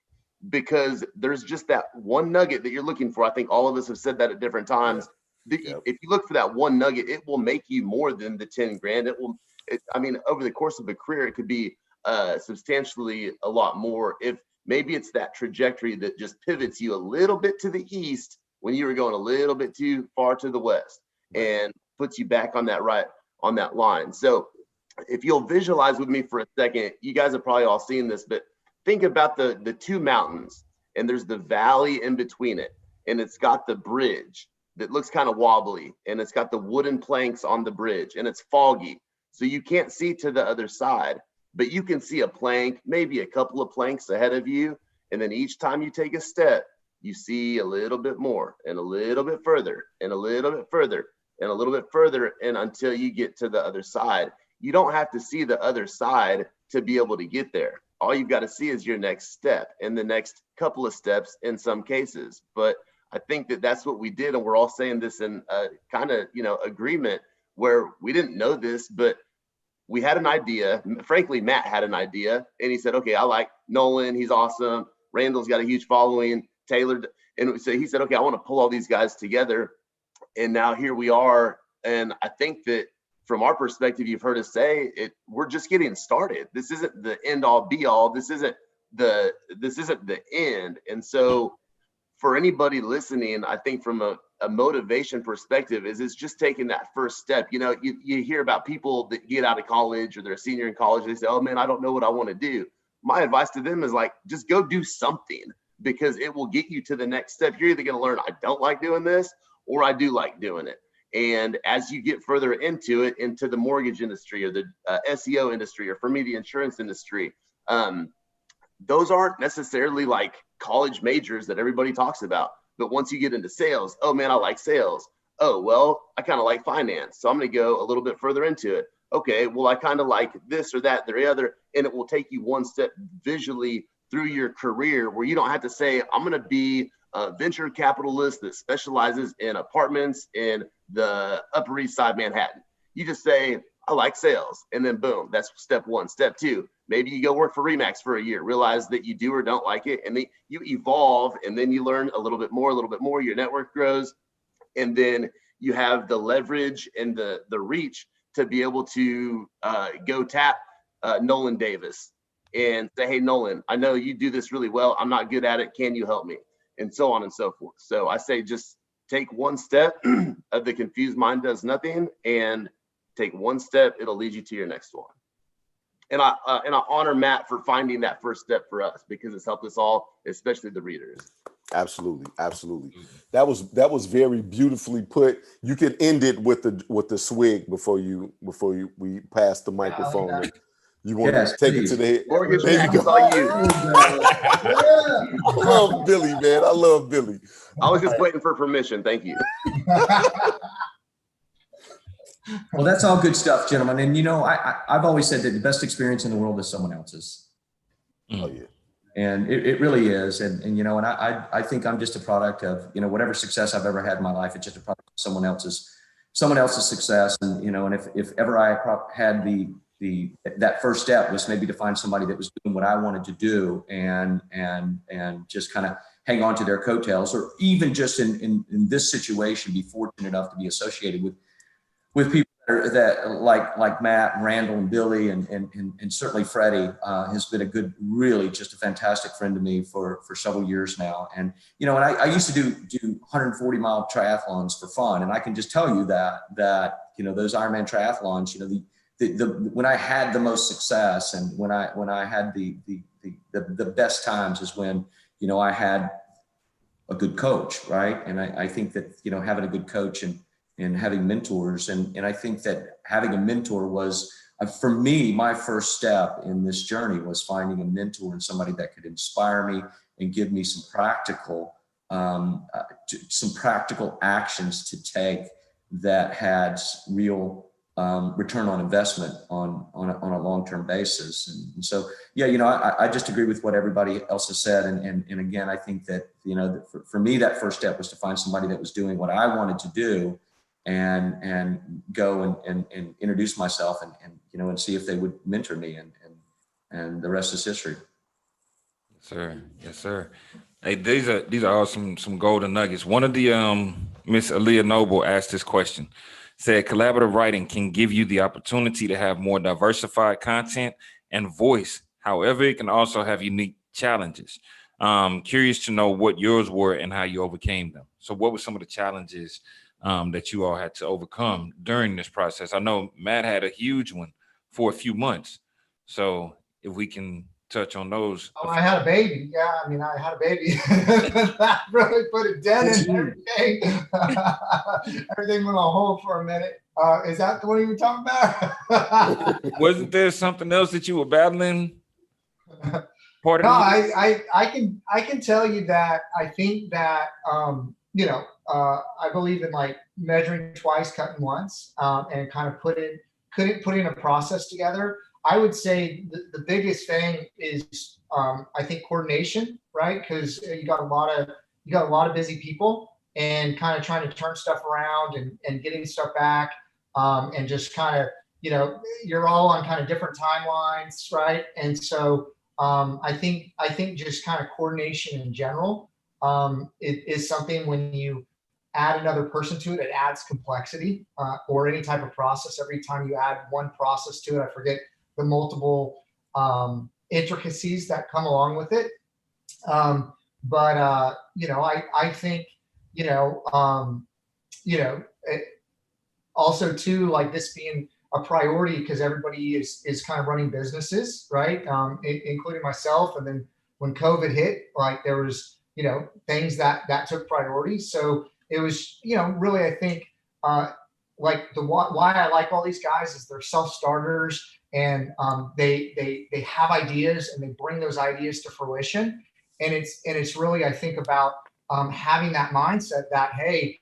because there's just that one nugget that you're looking for. I think all of us have said that at different times. Yep. If you look for that one nugget, it will make you more than the 10 grand. Over the course of a career, it could be substantially a lot more. If maybe it's that trajectory that just pivots you a little bit to the east when you were going a little bit too far to the west, and puts you back on that line. So if you'll visualize with me for a second, you guys have probably all seen this, but think about the two mountains, and there's the valley in between it, and it's got the bridge that looks kind of wobbly, and it's got the wooden planks on the bridge, and it's foggy, so you can't see to the other side, but you can see a plank, maybe a couple of planks ahead of you, and then each time you take a step, you see a little bit more, and a little bit further, and a little bit further, and a little bit further, and until you get to the other side. You don't have to see the other side to be able to get there. All you've got to see is your next step and the next couple of steps in some cases. But I think that that's what we did, and we're all saying this in a kind of agreement where we didn't know this, but we had an idea. Frankly, Matt had an idea, and he said, okay, I like Nolan, he's awesome. Randall's got a huge following, Taylor. And so he said, okay, I want to pull all these guys together. And now here we are. And I think that from our perspective, you've heard us say it, we're just getting started. This isn't the end all be all. This isn't the end. And so for anybody listening, I think from a a motivation perspective is it's just taking that first step. You know, you hear about people that get out of college or they're a senior in college. They say, oh man, I don't know what I want to do. My advice to them is like, just go do something, because it will get you to the next step. You're either going to learn, I don't like doing this, or I do like doing it. And as you get further into it, into the mortgage industry or the SEO industry, or for me, the insurance industry, those aren't necessarily like college majors that everybody talks about. But once you get into sales, oh man, I like sales. Oh, well, I kind of like finance, so I'm going to go a little bit further into it. Okay, well, I kind of like this or that, or the other, and it will take you one step visually through your career where you don't have to say, I'm going to be a venture capitalist that specializes in apartments in the Upper East Side Manhattan. You just say, I like sales, and then boom, that's step one. Step two, maybe you go work for Remax for a year, realize that you do or don't like it, and then you evolve, and then you learn a little bit more, your network grows, and then you have the leverage and the reach to be able to go tap Nolan Davis and say, hey, Nolan, I know you do this really well. I'm not good at it. Can you help me? And so on and so forth. So I say just take one step. Of the confused mind does nothing, and take one step. It'll lead you to your next one. And I honor Matt for finding that first step for us, because it's helped us all, especially the readers. Absolutely. That was very beautifully put. You can end it with the swig before we pass the microphone. Yeah. You want to take it to the head. Mortgage There you go. all you. I love Billy, man. I love Billy. I was just waiting for permission. Thank you. Well, that's all good stuff, gentlemen. And, you know, I've always said that the best experience in the world is someone else's. Oh, yeah. And it really is. And you know, and I think I'm just a product of, you know, whatever success I've ever had in my life, it's just a product of someone else's success. And, you know, and if ever I had that first step was maybe to find somebody that was doing what I wanted to do and just kind of hang on to their coattails, or even just in this situation, be fortunate enough to be associated with people that like Matt and Randall and Billy and certainly Freddie has been really just a fantastic friend to me for several years now. And, you know, and I used to do 140-mile triathlons for fun. And I can just tell you that, you know, those Ironman triathlons, you know, when I had the most success and when I had the best times is when, you know, I had a good coach, right? And I think that, you know, having a good coach and having mentors. And I think that having a mentor was, for me, my first step in this journey was finding a mentor and somebody that could inspire me and give me some practical actions to take that had real return on investment on a long-term basis. And so, yeah, you know, I just agree with what everybody else has said. And again, I think that, you know, for me, that first step was to find somebody that was doing what I wanted to do and go and introduce myself and you know, and see if they would mentor me, and the rest is history. Yes, sir. Hey, these are all some golden nuggets. One of the Miss Aaliyah Noble asked this question, said collaborative writing can give you the opportunity to have more diversified content and voice. However, it can also have unique challenges. Curious to know what yours were and how you overcame them. So what were some of the challenges that you all had to overcome during this process? I know Matt had a huge one for a few months. So if we can touch on those. Oh, I had a baby. Yeah, I mean, I had a baby. That really put a dent in everything. Everything went on hold for a minute. Is that the one you were talking about? Wasn't there something else that you were battling? I can tell you that I think that, you know, I believe in like measuring twice, cutting once, and kind of putting a process together. I would say the biggest thing is, I think, coordination, right? Because you got a lot of busy people, and kind of trying to turn stuff around and getting stuff back, and just kind of, you know, you're all on kind of different timelines, right? And so I think just kind of coordination in general it is something. When you add another person to it, it adds complexity, or any type of process. Every time you add one process to it, I forget the multiple intricacies that come along with it. But you know, I think, you know, you know, also too, like this being a priority because everybody is kind of running businesses, right? Including myself. And then when COVID hit, like there was, you know, things that took priority. So it was, you know, really, I think, like why I like all these guys is they're self-starters and they have ideas and they bring those ideas to fruition. And it's really, I think, about having that mindset that, hey,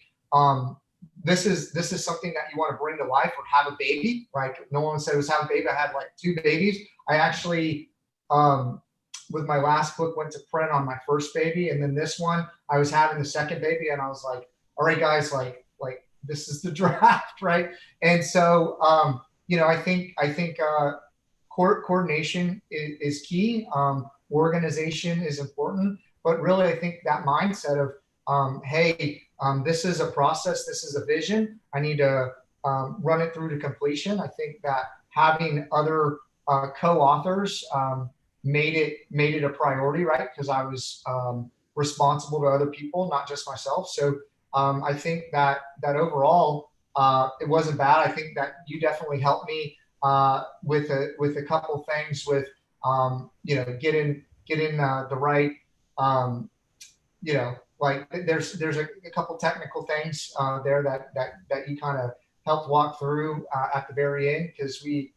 this is something that you want to bring to life or have a baby. Like no one said it was have a baby. I had like 2 babies. I actually, with my last book, went to print on my first baby. And then this one, I was having the second baby and I was like, all right, guys, like this is the draft, right? And so, you know, I think coordination is key. Organization is important, but really, I think that mindset of, hey, this is a process, this is a vision. I need to run it through to completion. I think that having other co-authors made it a priority, right? Because I was responsible to other people, not just myself. So I think that overall it wasn't bad. I think that you definitely helped me with a couple things with you know, getting the right you know, like there's a couple technical things there that you kind of helped walk through at the very end because we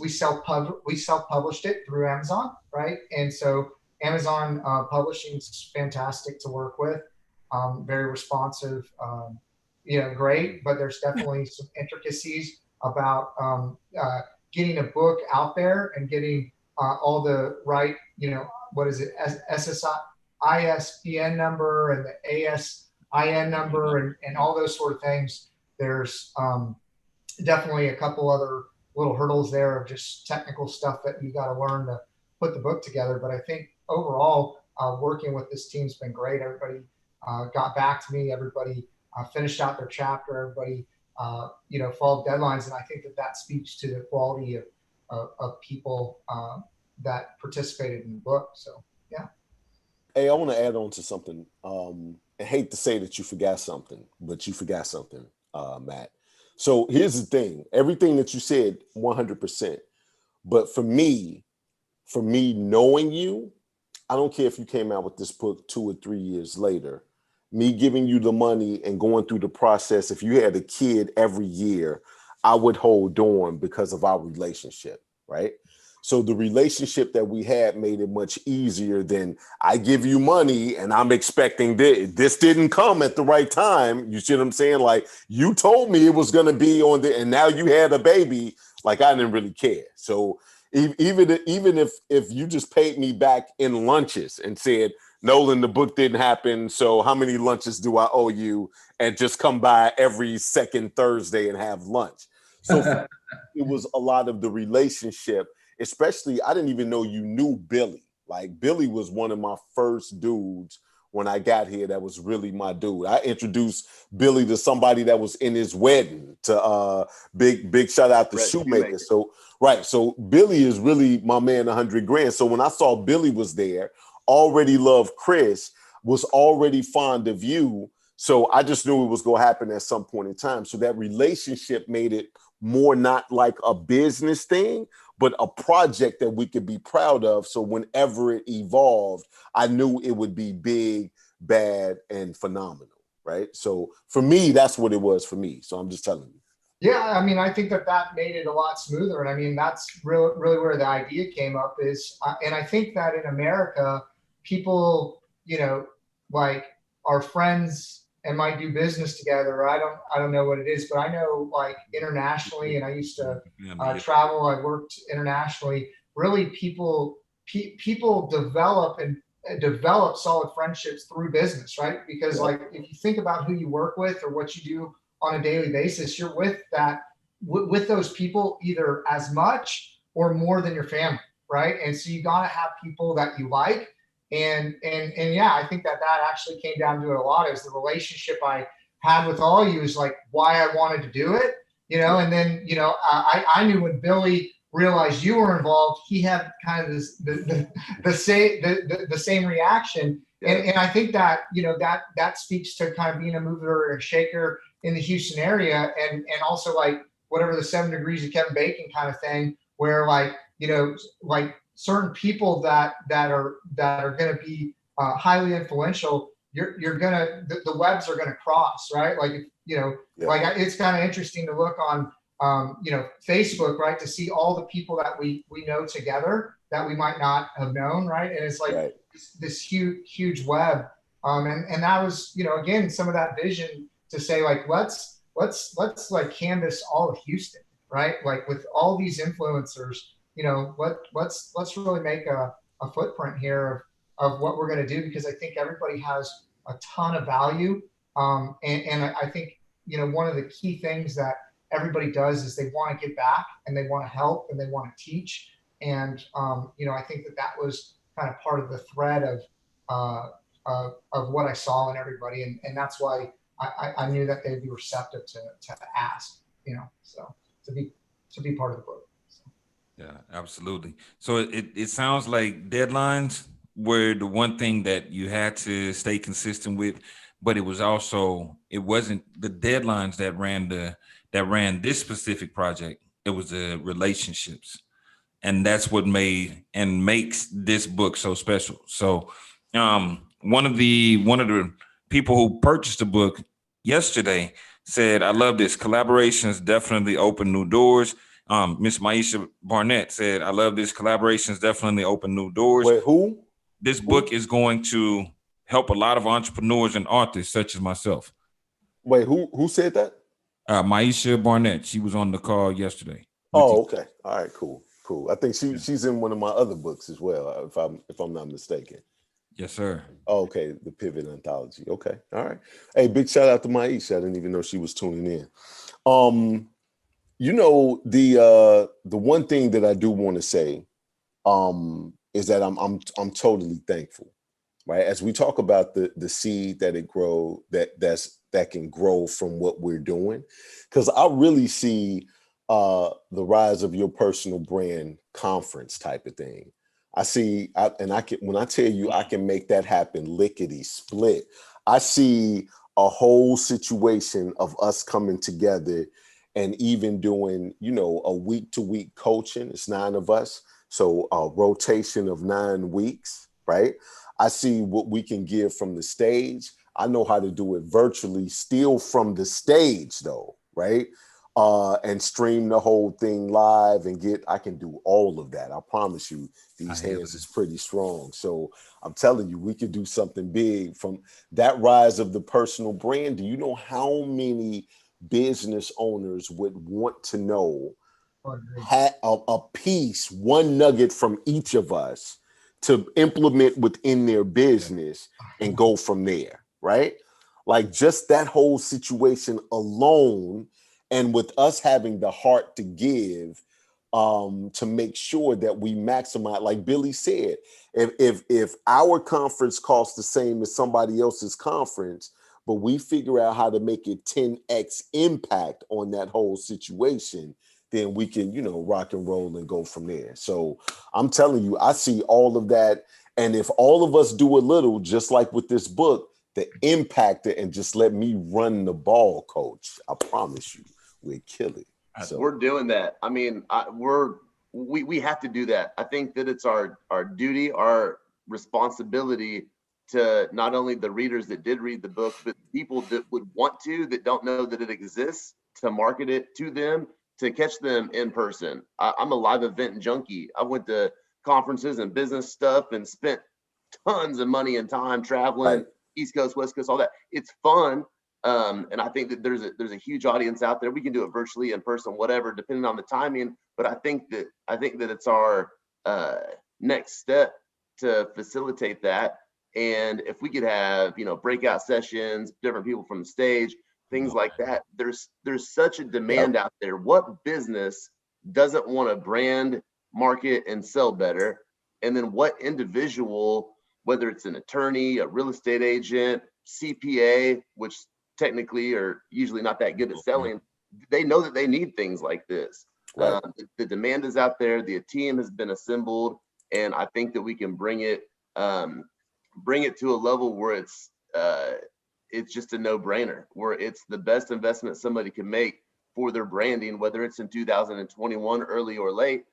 self-published it through Amazon, right? And so Amazon publishing is fantastic to work with, very responsive, you know, great. But there's definitely some intricacies about getting a book out there and getting all the right, you know, what is it, ISBN number and the ASIN number and all those sort of things. There's definitely a couple other little hurdles there of just technical stuff that you got to learn to put the book together. But I think overall, working with this team's been great. Everybody got back to me. Everybody finished out their chapter. Everybody, you know, followed deadlines. And I think that speaks to the quality of people that participated in the book. So, yeah. Hey, I want to add on to something. I hate to say that you forgot something, but you forgot something, Matt. So here's the thing. Everything that you said, 100%. But for me knowing you, I don't care if you came out with this book 2 or 3 years later, me giving you the money and going through the process, if you had a kid every year, I would hold on because of our relationship, right? So the relationship that we had made it much easier than I give you money and I'm expecting this didn't come at the right time. You see what I'm saying? Like you told me it was going to be on the, and now you had a baby. Like I didn't really care. So even if you just paid me back in lunches and said, Nolan, the book didn't happen, so how many lunches do I owe you? And just come by every second Thursday and have lunch. So it was a lot of the relationship. Especially, I didn't even know you knew Billy. Like Billy was one of my first dudes when I got here that was really my dude. I introduced Billy to somebody that was in his wedding, to big shout out to Shoemaker. So right, so Billy is really my man, 100 grand. So when I saw Billy was there, already loved Chris, was already fond of you. So I just knew it was going to happen at some point in time. So that relationship made it more not like a business thing, but a project that we could be proud of. So whenever it evolved, I knew it would be big, bad, and phenomenal, right? So for me, that's what it was for me. So I'm just telling you. Yeah, I mean, I think that made it a lot smoother. And I mean, that's really where the idea came up is, and I think that in America, people, you know, like our friends and might do business together. I don't know what it is, but I know like internationally, and I used to travel. I worked internationally. Really, people develop solid friendships through business, right? Because like if you think about who you work with or what you do on a daily basis, you're with those people either as much or more than your family, right? And so you gotta have people that you like. And yeah, I think that actually came down to it a lot. Is the relationship I had with all of you is like why I wanted to do it, you know. And then you know, I knew when Billy realized you were involved, he had kind of this the same reaction. And I think that you know that speaks to kind of being a mover and a shaker in the Houston area, and also like whatever the 7 degrees of Kevin Bacon kind of thing, where like, you know, like certain people that are going to be highly influential, you're gonna the webs are gonna cross, right? Like, you know, like it's kind of interesting to look on you know, Facebook, right, to see all the people that we know together that we might not have known, right? And it's like this huge web, and that was, you know, again, some of that vision to say like let's like canvas all of Houston, right? Like with all these influencers, you know, let's really make a footprint here of what we're going to do, because I think everybody has a ton of value. And I think, you know, one of the key things that everybody does is they want to give back and they want to help and they want to teach. And, you know, I think that was kind of part of the thread of what I saw in everybody. And that's why I knew that they'd be receptive to ask, you know, so to be part of the book. So. Yeah, absolutely. So it sounds like deadlines were the one thing that you had to stay consistent with, but it wasn't the deadlines that ran this specific project. It was the relationships, and that's what made and makes this book so special. So, one of the people who purchased the book yesterday said, "I love this. Collaborations definitely open new doors." Miss Maisha Barnett said, "I love this. Collaborations definitely open new doors." Wait, who? This book is going to help a lot of entrepreneurs and authors such as myself. Wait, who said that? Maisha Barnett. She was on the call yesterday. Oh, okay. All right, cool. I think she's in one of my other books as well, if I'm not mistaken. Yes, sir. Oh, okay, the Pivot Anthology. Okay, all right. Hey, big shout out to Maisha. I didn't even know she was tuning in. You know, the one thing that I do want to say is that I'm totally thankful, right? As we talk about the seed that that can grow from what we're doing, because I really see the rise of your personal brand conference type of thing. I see, when I tell you I can make that happen lickety split. I see a whole situation of us coming together and even doing, you know, a week-to-week coaching. It's 9 of us, so a rotation of 9 weeks, right? I see what we can give from the stage. I know how to do it virtually, still from the stage though, right? And stream the whole thing live and I can do all of that. I promise you, these hands is pretty strong. So I'm telling you, we could do something big from that rise of the personal brand. Do you know how many business owners would want to know a piece, one nugget from each of us to implement within their business and go from there, right? Like just that whole situation alone, and with us having the heart to give, to make sure that we maximize, like Billy said, if our conference costs the same as somebody else's conference, but we figure out how to make it 10x impact on that whole situation, then we can, you know, rock and roll and go from there. So I'm telling you, I see all of that. And if all of us do a little, just like with this book, the impact it and just let me run the ball, coach, I promise you, we'll kill it. So we're doing that. I mean, we have to do that. I think that it's our duty, our responsibility to not only the readers that did read the book, but people that would want to, that don't know that it exists, to market it to them, to catch them in person. I'm a live event junkie. I went to conferences and business stuff and spent tons of money and time traveling, East Coast, West Coast, all that. It's fun. And I think that there's a huge audience out there. We can do it virtually, in person, whatever, depending on the timing. But I think that it's our next step to facilitate that. And if we could have, you know, breakout sessions, different people from the stage, things like that, there's such a demand out there. What business doesn't want to brand, market, and sell better? And then what individual, whether it's an attorney, a real estate agent, CPA, which technically are usually not that good at selling, they know that they need things like this. Right. The demand is out there. The team has been assembled, and I think that we can bring it to a level where it's just a no-brainer, where it's the best investment somebody can make for their branding, whether it's in 2021, early or late.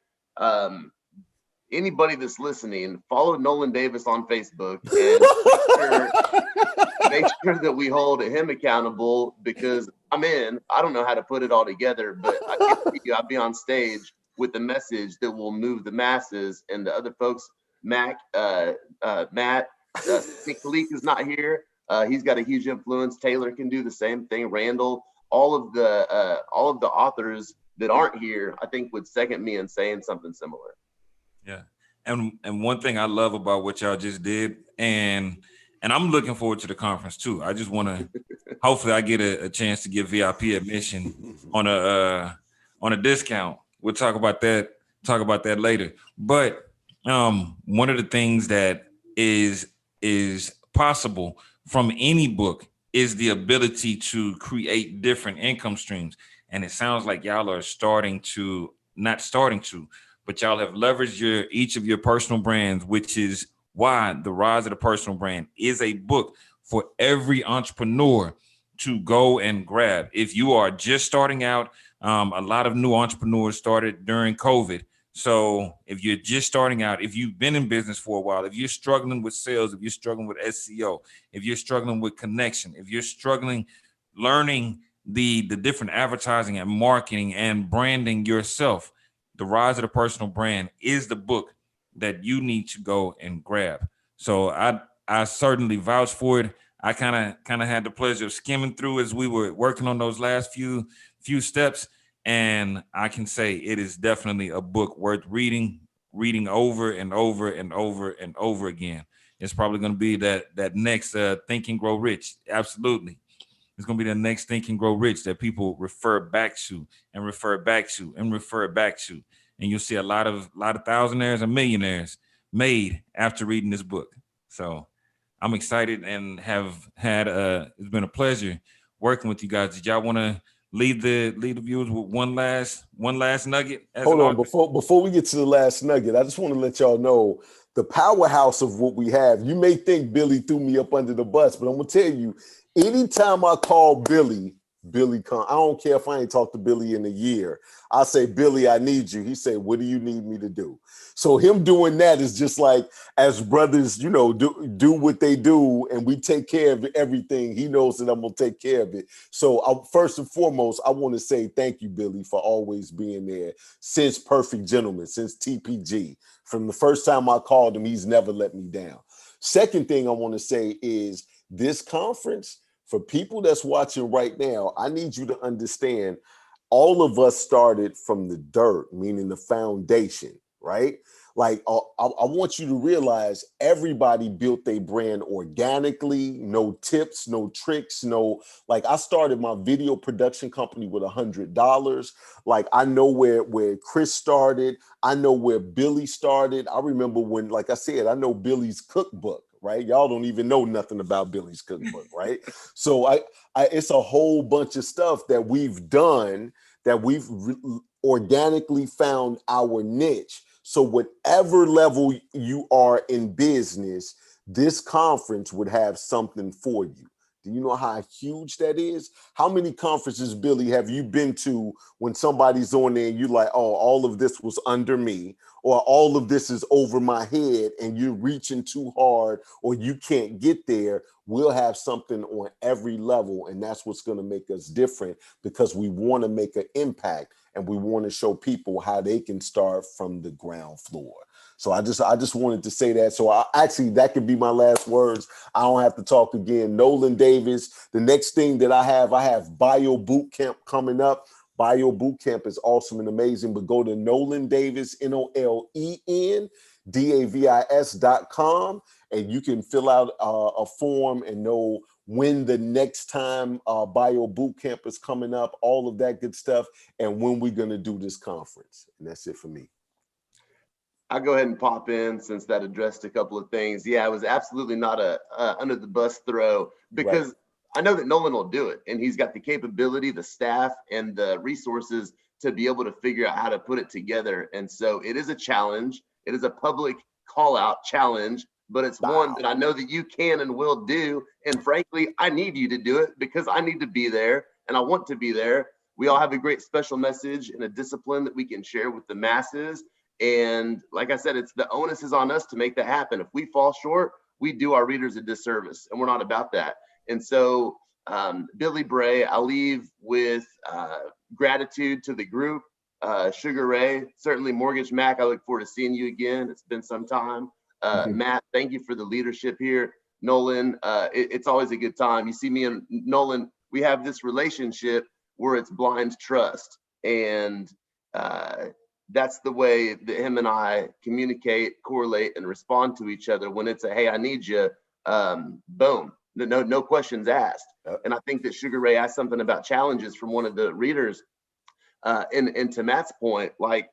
Anybody that's listening, follow Nolan Davis on Facebook and make sure that we hold him accountable, because I don't know how to put it all together, but I guarantee you I'll be on stage with a message that will move the masses. And the other folks, Matt, Kalik is not here. He's got a huge influence. Taylor can do the same thing. Randall, all of the authors that aren't here, I think would second me in saying something similar. Yeah. And one thing I love about what y'all just did, and I'm looking forward to the conference too. I just want to, hopefully I get a chance to get VIP admission on a discount. We'll talk about that later. But one of the things that is possible from any book is the ability to create different income streams. And it sounds like y'all are but y'all have leveraged each of your personal brands, which is why The Rise of the Personal Brand is a book for every entrepreneur to go and grab. If you are just starting out, a lot of new entrepreneurs started during COVID. So if you're just starting out, if you've been in business for a while, if you're struggling with sales, if you're struggling with SEO, if you're struggling with connection, if you're struggling learning the different advertising and marketing and branding yourself, The Rise of the Personal Brand is the book that you need to go and grab. So I certainly vouch for it. I kind of had the pleasure of skimming through as we were working on those last few steps. And I can say it is definitely a book worth reading over and over and over and over again. It's probably going to be that next Think and Grow Rich. Absolutely. It's going to be the next Think and Grow Rich that people refer back to and refer back to and refer back to. And you'll see a lot of thousandaires and millionaires made after reading this book. So I'm excited and have had it's been a pleasure working with you guys. Did y'all want to leave the viewers with one last nugget? Hold on, before we get to the last nugget, I just want to let y'all know the powerhouse of what we have. You may think Billy threw me up under the bus, but I'm gonna tell you, anytime I call Billy come. I don't care if I ain't talked to Billy in a year. I say, Billy, I need you. He say, what do you need me to do? So him doing that is just like, as brothers, do what they do, and we take care of everything. He knows that I'm gonna take care of it. So first and foremost, I want to say thank you, Billy, for always being there since Perfect Gentleman, since TPG. From the first time I called him, he's never let me down. Second thing I want to say is this conference, for people that's watching right now, I need you to understand all of us started from the dirt, meaning the foundation, right? Like, I want you to realize everybody built their brand organically, no tips, no tricks, like I started my video production company with $100. Like I know where Chris started. I know where Billy started. I remember when, like I said, I know Billy's cookbook. Right? Y'all don't even know nothing about Billy's cookbook, right? So it's a whole bunch of stuff that we've done, that we've organically found our niche. So whatever level you are in business, this conference would have something for you. Do you know how huge that is? How many conferences, Billy, have you been to when somebody's on there and you're like, oh, all of this was under me, or all of this is over my head and you're reaching too hard or you can't get there? We'll have something on every level, and that's what's going to make us different, because we want to make an impact and we want to show people how they can start from the ground floor. So I just wanted to say that. So that could be my last words. I don't have to talk again. Nolan Davis. The next thing that I have Bio Boot Camp coming up. Bio Boot Camp is awesome and amazing, but go to Nolan Davis, NOLEN and you can fill out a form and know when the next time Bio Boot Camp is coming up, all of that good stuff, and when we're going to do this conference. And that's it for me. I'll go ahead and pop in since that addressed a couple of things. Yeah, it was absolutely not a under the bus throw, because I know that Nolan will do it, and he's got the capability, the staff, and the resources to be able to figure out how to put it together. And so it is a challenge. It is a public call out challenge but it's one that I know that you can and will do. And frankly, I need you to do it because I need to be there and I want to be there. We all have a great special message and a discipline that we can share with the masses. And like I said, it's the onus is on us to make that happen. If we fall short, we do our readers a disservice, and we're not about that. And so, Billy Bray, I'll leave with gratitude to the group. Sugar Ray, certainly Mortgage Mac, I look forward to seeing you again. It's been some time. Matt, thank you for the leadership here. Nolan, it's always a good time. You see me and Nolan, we have this relationship where it's blind trust. And that's the way that him and I communicate, correlate, and respond to each other. When it's a, hey, I need you, boom, no questions asked. And I think that Sugar Ray asked something about challenges from one of the readers. And to Matt's point, like,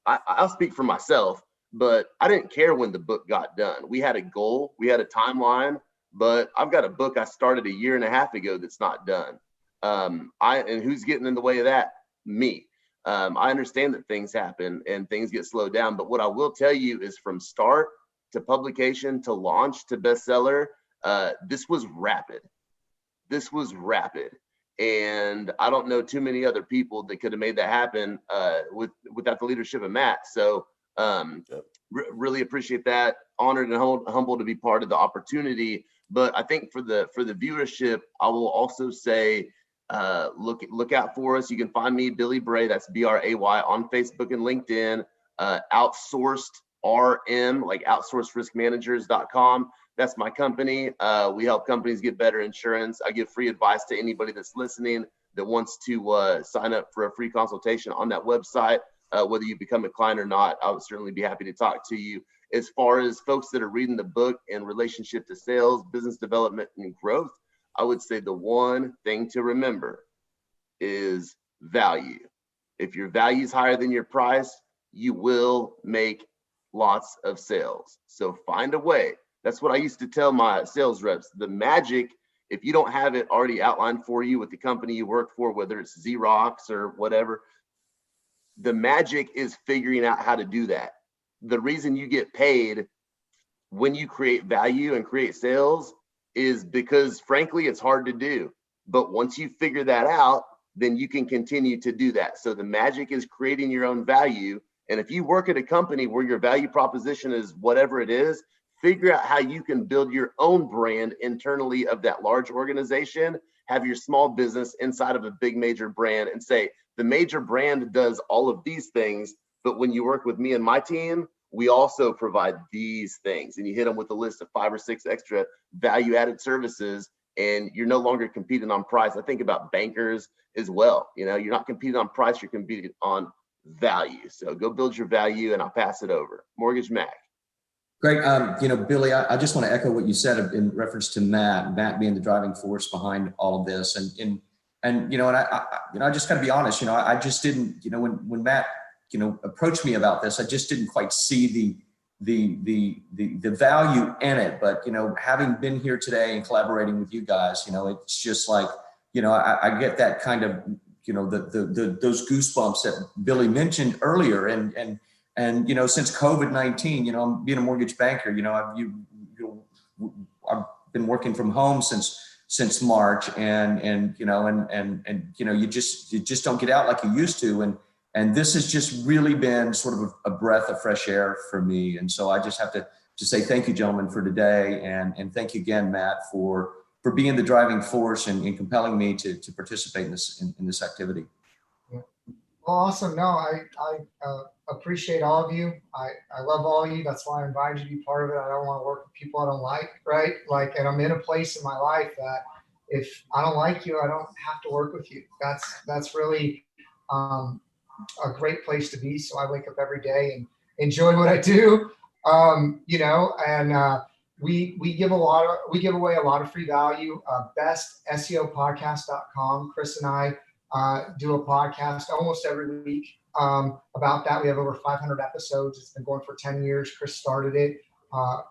I'll speak for myself, but I didn't care when the book got done. We had a goal, we had a timeline, but I've got a book I started 1.5 years ago that's not done. And who's getting in the way of that? Me. I understand that things happen and things get slowed down, but what I will tell you is from start to publication to launch to bestseller, this was rapid. This was rapid. And I don't know too many other people that could have made that happen without the leadership of Matt. So really appreciate that. Honored and humbled to be part of the opportunity. But I think for the viewership, I will also say, look out for us. You can find me, Billy Bray, that's Bray, on Facebook and LinkedIn. Outsourced RM, like outsourceriskmanagers.com. That's my company. We help companies get better insurance. I give free advice to anybody that's listening that wants to sign up for a free consultation on that website. Whether you become a client or not, I would certainly be happy to talk to you. As far as folks that are reading the book in relationship to sales, business development, and growth, I would say the one thing to remember is value. If your value is higher than your price, you will make lots of sales. So find a way. That's what I used to tell my sales reps. The magic, if you don't have it already outlined for you with the company you work for, whether it's Xerox or whatever, the magic is figuring out how to do that. The reason you get paid when you create value and create sales is because, frankly, it's hard to do. But once you figure that out, then you can continue to do that. So the magic is creating your own value. And if you work at a company where your value proposition is whatever it is, figure out how you can build your own brand internally of that large organization, have your small business inside of a big major brand and say, the major brand does all of these things, but when you work with me and my team, we also provide these things. And you hit them with a list of 5 or 6 extra value added services, and you're no longer competing on price. I think about bankers as well. You know, you're not competing on price, you're competing on value. So go build your value, and I'll pass it over. Mortgage Mac. Great. Billy, I just want to echo what you said in reference to Matt being the driving force behind all of this. And I just got to be honest, I just didn't, when Matt, approached me about this, I just didn't quite see the value in it. But, having been here today and collaborating with you guys, it's just like, I get that kind of, those goosebumps that Billy mentioned earlier. And since COVID-19, I'm being a mortgage banker, I've been working from home since March, and you just don't get out like you used to. And this has just really been sort of a breath of fresh air for me. And so I just have to say thank you, gentlemen, for today. And thank you again, Matt, for being the driving force and compelling me to participate in this activity. Well, awesome. No, I appreciate all of you. I love all of you. That's why I invited you to be part of it. I don't want to work with people I don't like, right? And I'm in a place in my life that if I don't like you, I don't have to work with you. That's really a great place to be. So I wake up every day and enjoy what I do. We give away a lot of free value. BestSEOpodcast.com. Chris and I do a podcast almost every week about that. We have over 500 episodes. It's been going for 10 years. Chris started it. I'm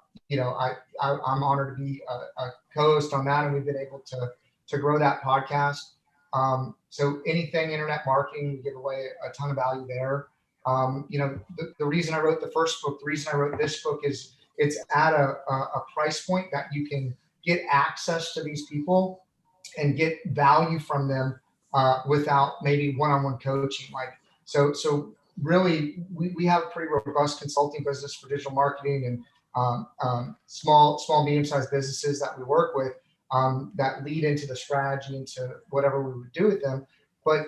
honored to be a co-host on that, and we've been able to grow that podcast. So anything internet marketing, we give away a ton of value there. The reason I wrote the first book, the reason I wrote this book is it's at a price point that you can get access to these people and get value from them without maybe one-on-one coaching. Like, so really, we have a pretty robust consulting business for digital marketing and small, medium-sized businesses that we work with that lead into the strategy, into whatever we would do with them. But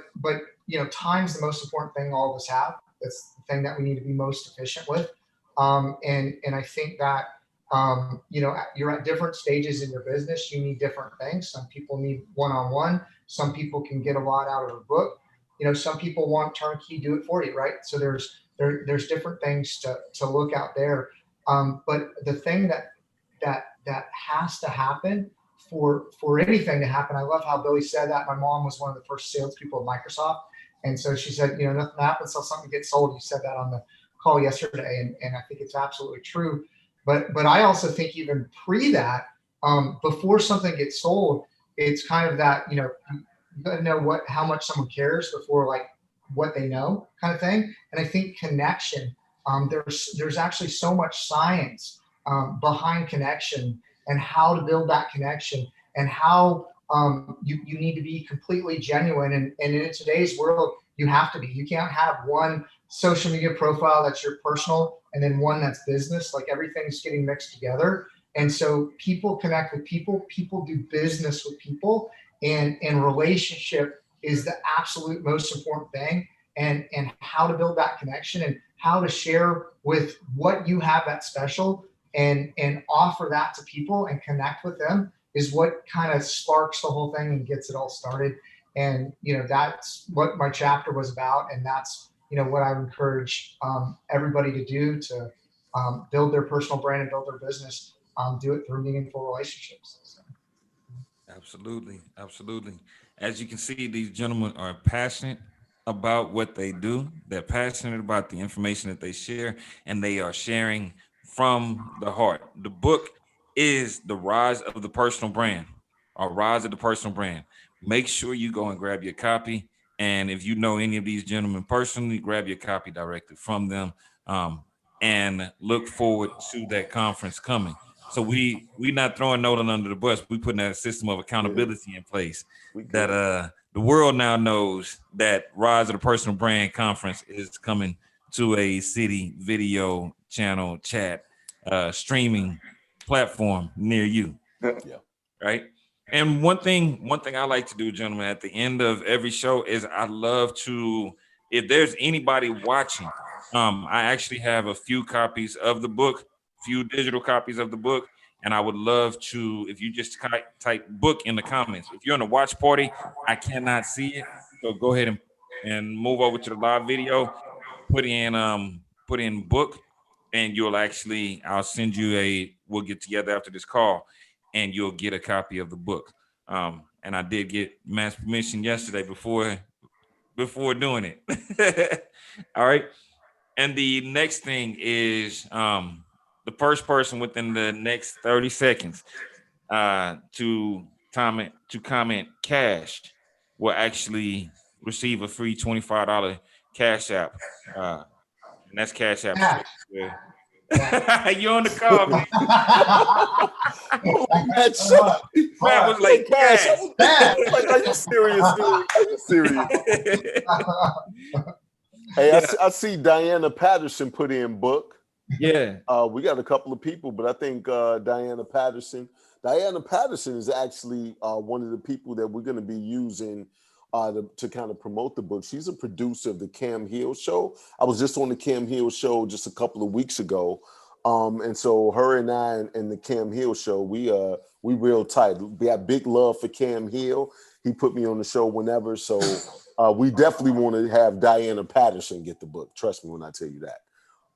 time's the most important thing all of us have. That's the thing that we need to be most efficient with. And I think that you're at different stages in your business. You need different things. Some people need one-on-one. Some people can get a lot out of a book. Some people want turnkey, do it for you, right? So there's different things to look out there. But the thing that has to happen for anything to happen, I love how Billy said that. My mom was one of the first salespeople at Microsoft. And so she said, nothing happens until something gets sold. You said that on the call yesterday. And I think it's absolutely true. But I also think even pre that, before something gets sold, it's kind of that, you gotta know how much someone cares before like what they know kind of thing. And I think connection, there's actually so much science behind connection and how to build that connection and how you need to be completely genuine. And in today's world, you have to be. You can't have one social media profile that's your personal and then one that's business. Like everything's getting mixed together. And so people connect with people, people do business with people, and relationship is the absolute most important thing. And how to build that connection and how to share with what you have that's special and offer that to people and connect with them is what kind of sparks the whole thing and gets it all started. And, that's what my chapter was about. And that's, what I would encourage everybody to do to build their personal brand and build their business, do it through meaningful relationships. So. Absolutely. Absolutely. As you can see, these gentlemen are passionate about what they do. They're passionate about the information that they share, and they are sharing from the heart. The book is The Rise of the Personal Brand, or Rise of the Personal Brand. Make sure you go and grab your copy. And if you know any of these gentlemen personally, grab your copy directly from them, and look forward to that conference coming. So we not throwing Nolan under the bus. We putting a system of accountability in place that the world now knows that Rise of the Personal Brand Conference is coming to a city video channel chat streaming platform near you. Yeah. Right. And one thing I like to do, gentlemen, at the end of every show is I love to, if there's anybody watching, I actually have a few copies of the book, few digital copies of the book. And I would love to, if you just type book in the comments. If you're in a watch party, I cannot see it. So go ahead and move over to the live video, put in book, and I'll send you we'll get together after this call and you'll get a copy of the book. And I did get Matt's permission yesterday before doing it. All right. And the next thing is the first person within the next 30 seconds to comment cash will actually receive a free $25 Cash App. And that's Cash App. You on the call, man. Matt was like, cash. Are you serious, dude? Are you serious? Hey, I see Diana Patterson put in book. Yeah. We got a couple of people, but I think Diana Patterson is actually one of the people that we're going to be using to kind of promote the book. She's a producer of the Cam Hill Show. I was just on the Cam Hill Show just a couple of weeks ago. And so her and I and the Cam Hill Show, we real tight. We have big love for Cam Hill. He put me on the show whenever. So we definitely want to have Diana Patterson get the book. Trust me when I tell you that.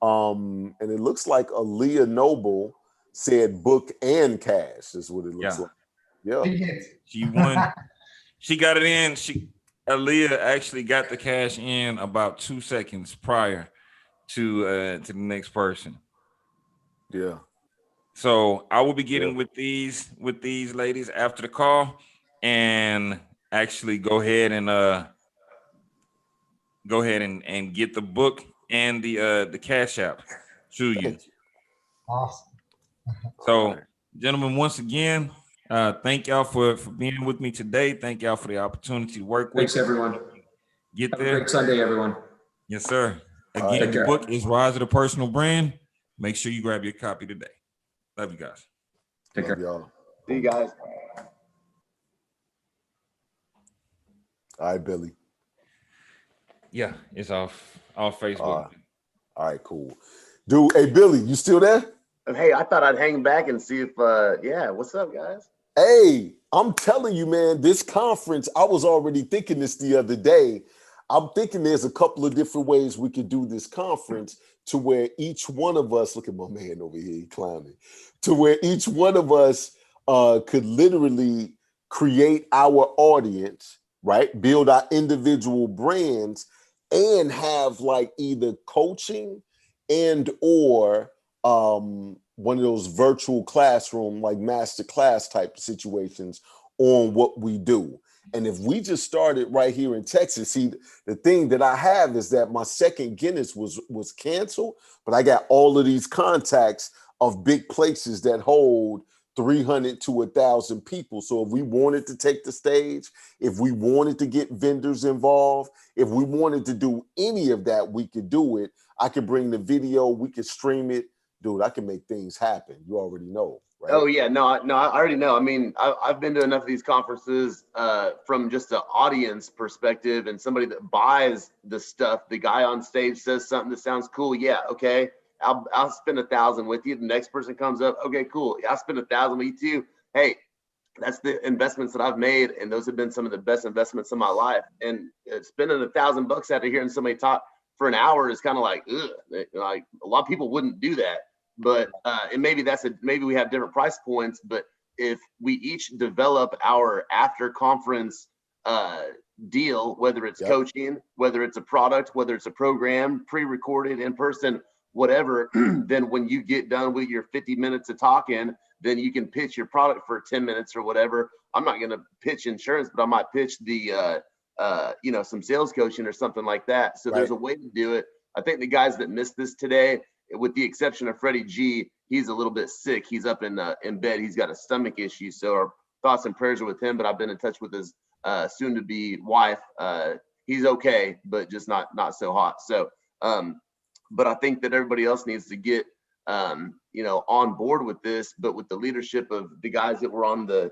And it looks like Aaliyah Noble said book and cash is what it looks like. Yeah. She won. She got it in. Aaliyah actually got the cash in about 2 seconds prior to the next person. Yeah. So I will be getting with these ladies after the call and actually go ahead and get the book and the Cash App to you. Awesome. So, gentlemen, once again, thank y'all for being with me today. Thank y'all for the opportunity to work with. Thanks, everyone. Get Have there. a great Sunday, everyone. Yes, sir. All right. Again, the book is Rise of the Personal Brand. Make sure you grab your copy today. Love you guys. Take Love care. y'all. See you guys. All right, Billy. Yeah, it's off Facebook. All right, cool. Dude, hey, Billy, you still there? Hey, I thought I'd hang back and see if, yeah, what's up, guys? Hey, I'm telling you, man, this conference, I was already thinking this the other day. I'm thinking there's a couple of different ways we could do this conference to where each one of us, look at my man over here, he clowning, to where each one of us could literally create our audience, right? Build our individual brands and have like either coaching and or one of those virtual classroom, like master class type situations on what we do. And if we just started right here in Texas, see, the thing that I have is that my second Guinness was canceled, but I got all of these contacts of big places that hold 300 to 1,000 people. So if we wanted to take the stage, if we wanted to get vendors involved, if we wanted to do any of that, we could do it. I could bring the video, we could stream it. Dude, I can make things happen. You already know, right? Oh yeah, no, I already know. I mean, I've been to enough of these conferences from just an audience perspective, and somebody that buys the stuff. The guy on stage says something that sounds cool. Yeah, okay, I'll spend 1,000 with you. The next person comes up. Okay, cool. I'll spend 1,000 with you too. Hey, that's the investments that I've made, and those have been some of the best investments of my life. And spending $1,000 after hearing somebody talk for an hour is kind of like, ugh. Like a lot of people wouldn't do that. But and maybe maybe we have different price points, but if we each develop our after conference deal, whether it's coaching, whether it's a product, whether it's a program, pre-recorded, in person, whatever, then when you get done with your 50 minutes of talking, then you can pitch your product for 10 minutes or whatever. I'm not going to pitch insurance, but I might pitch the some sales coaching or something like that. So there's a way to do it. I think the guys that missed this today, with the exception of Freddie G, he's a little bit sick. He's up in bed. He's got a stomach issue. So our thoughts and prayers are with him, but I've been in touch with his soon-to-be wife. He's okay, but just not so hot. So, but I think that everybody else needs to get, on board with this, but with the leadership of the guys that were on the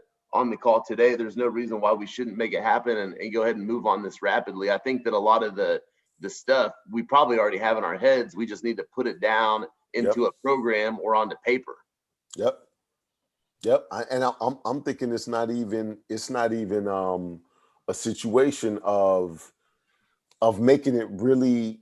call today, there's no reason why we shouldn't make it happen and go ahead and move on this rapidly. I think that a lot of the stuff we probably already have in our heads. We just need to put it down into a program or onto paper. Yep. I'm thinking it's not even a situation of making it really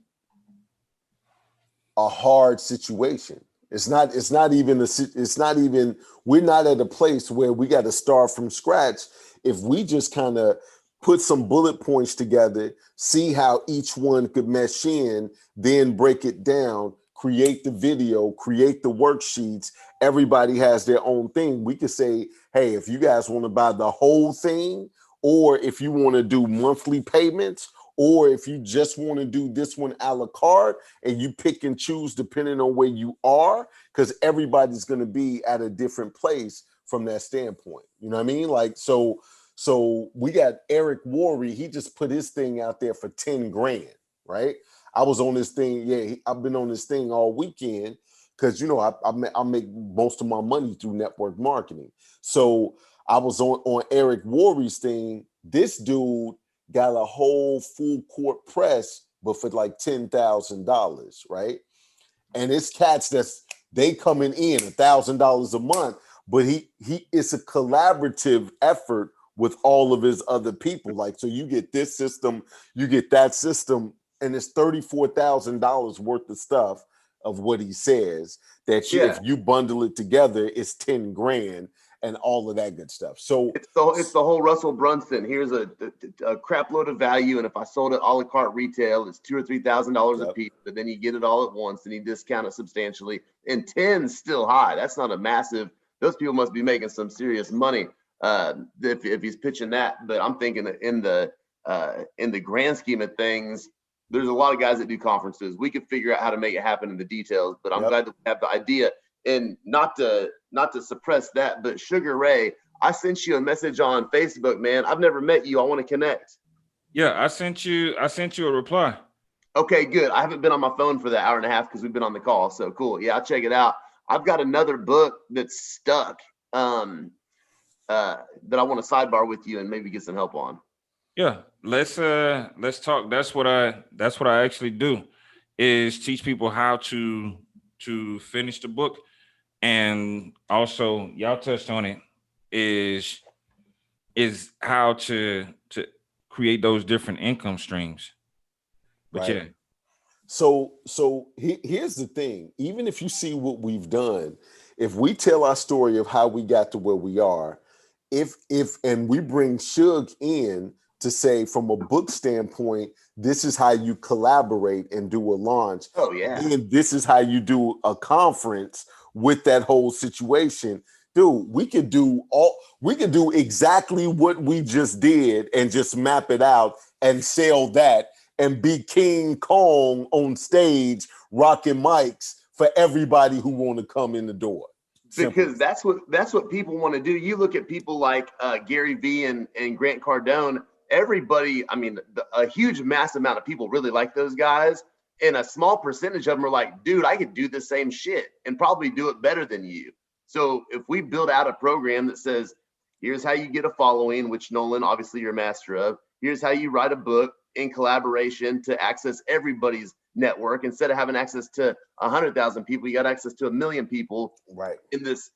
a hard situation. It's not even we're not at a place where we got to start from scratch. If we just kind of put some bullet points together, see how each one could mesh in, then break it down, create the video, create the worksheets. Everybody has their own thing. We could say, hey, if you guys want to buy the whole thing, or if you want to do monthly payments, or if you just want to do this one a la carte, and you pick and choose depending on where you are, because everybody's going to be at a different place from that standpoint. You know what I mean? Like, so we got Eric Worre. He just put his thing out there for 10 grand, right? I was on this thing. Yeah, I've been on this thing all weekend because, I make most of my money through network marketing. So I was on Eric Worre's thing. This dude got a whole full court press, but for like $10,000, right? And it's cats they coming in $1,000 a month, but it's a collaborative effort with all of his other people. Like, so you get this system, you get that system, and it's $34,000 worth of stuff of what he says that if you bundle it together, it's 10 grand and all of that good stuff. So it's the whole Russell Brunson. Here's a crap load of value, and if I sold it a la carte retail, it's $2,000 or $3,000 a piece. But then you get it all at once, and you discount it substantially. And 10's still high. That's not a massive. Those people must be making some serious money if he's pitching that. But I'm thinking that in the grand scheme of things, there's a lot of guys that do conferences. We could figure out how to make it happen in the details. But I'm glad that we have the idea. And not to not to suppress that, but Sugar Ray, I sent you a message on Facebook, man. I've never met you. I want to connect. Yeah, I sent you a reply. Okay, good. I haven't been on my phone for the hour and a half because we've been on the call. So cool. Yeah, I'll check it out. I've got another book that's stuck that I want to sidebar with you and maybe get some help on. Yeah, let's talk. That's what I actually do, is teach people how to finish the book. And also, y'all touched on it, is how to create those different income streams. But Right. yeah, So here's the thing. Even if you see what we've done, if we tell our story of how we got to where we are, and we bring Suge in to say from a book standpoint, this is how you collaborate and do a launch. Oh yeah. And this is how you do a conference with that whole situation. Dude, we could do exactly what we just did and just map it out and sell that and be King Kong on stage rocking mics for everybody who want to come in the door. Simple. Because that's what people want to do. You look at people like Gary Vee and Grant Cardone. Everybody, I mean, a huge, mass amount of people really like those guys, and a small percentage of them are like, dude, I could do the same shit and probably do it better than you. So if we build out a program that says, here's how you get a following, which Nolan, obviously you're a master of. Here's how you write a book in collaboration to access everybody's network. Instead of having access to 100,000 people, you got access to 1 million people Right. in this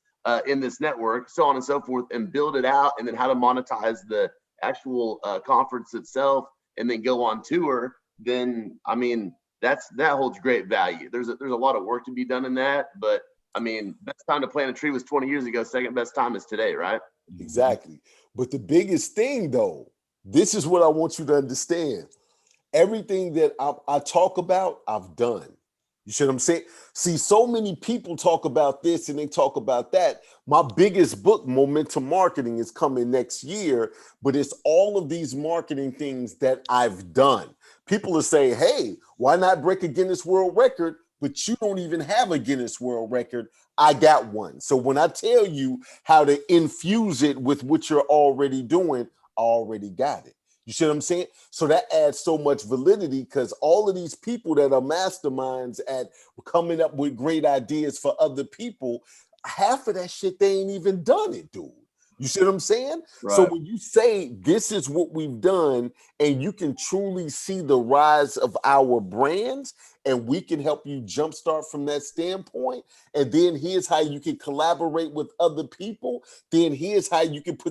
network, so on and so forth, and build it out, and then how to monetize the actual conference itself, and then go on tour. Then I mean, that holds great value. There's a lot of work to be done in that, but I mean, best time to plant a tree was 20 years ago. Second best time is today, right? Exactly. But the biggest thing, though, this is what I want you to understand. Everything that I talk about, I've done. You see what I'm saying? See, so many people talk about this and they talk about that. My biggest book, Momentum Marketing, is coming next year, but it's all of these marketing things that I've done. People are saying, hey, why not break a Guinness World Record? But you don't even have a Guinness World Record. I got one. So when I tell you how to infuse it with what you're already doing, I already got it. You see what I'm saying? So that adds so much validity, because all of these people that are masterminds at coming up with great ideas for other people, half of that shit, they ain't even done it, dude. You see what I'm saying? Right. So when you say this is what we've done, and you can truly see the rise of our brands, and we can help you jumpstart from that standpoint, and then here's how you can collaborate with other people, then here's how you can put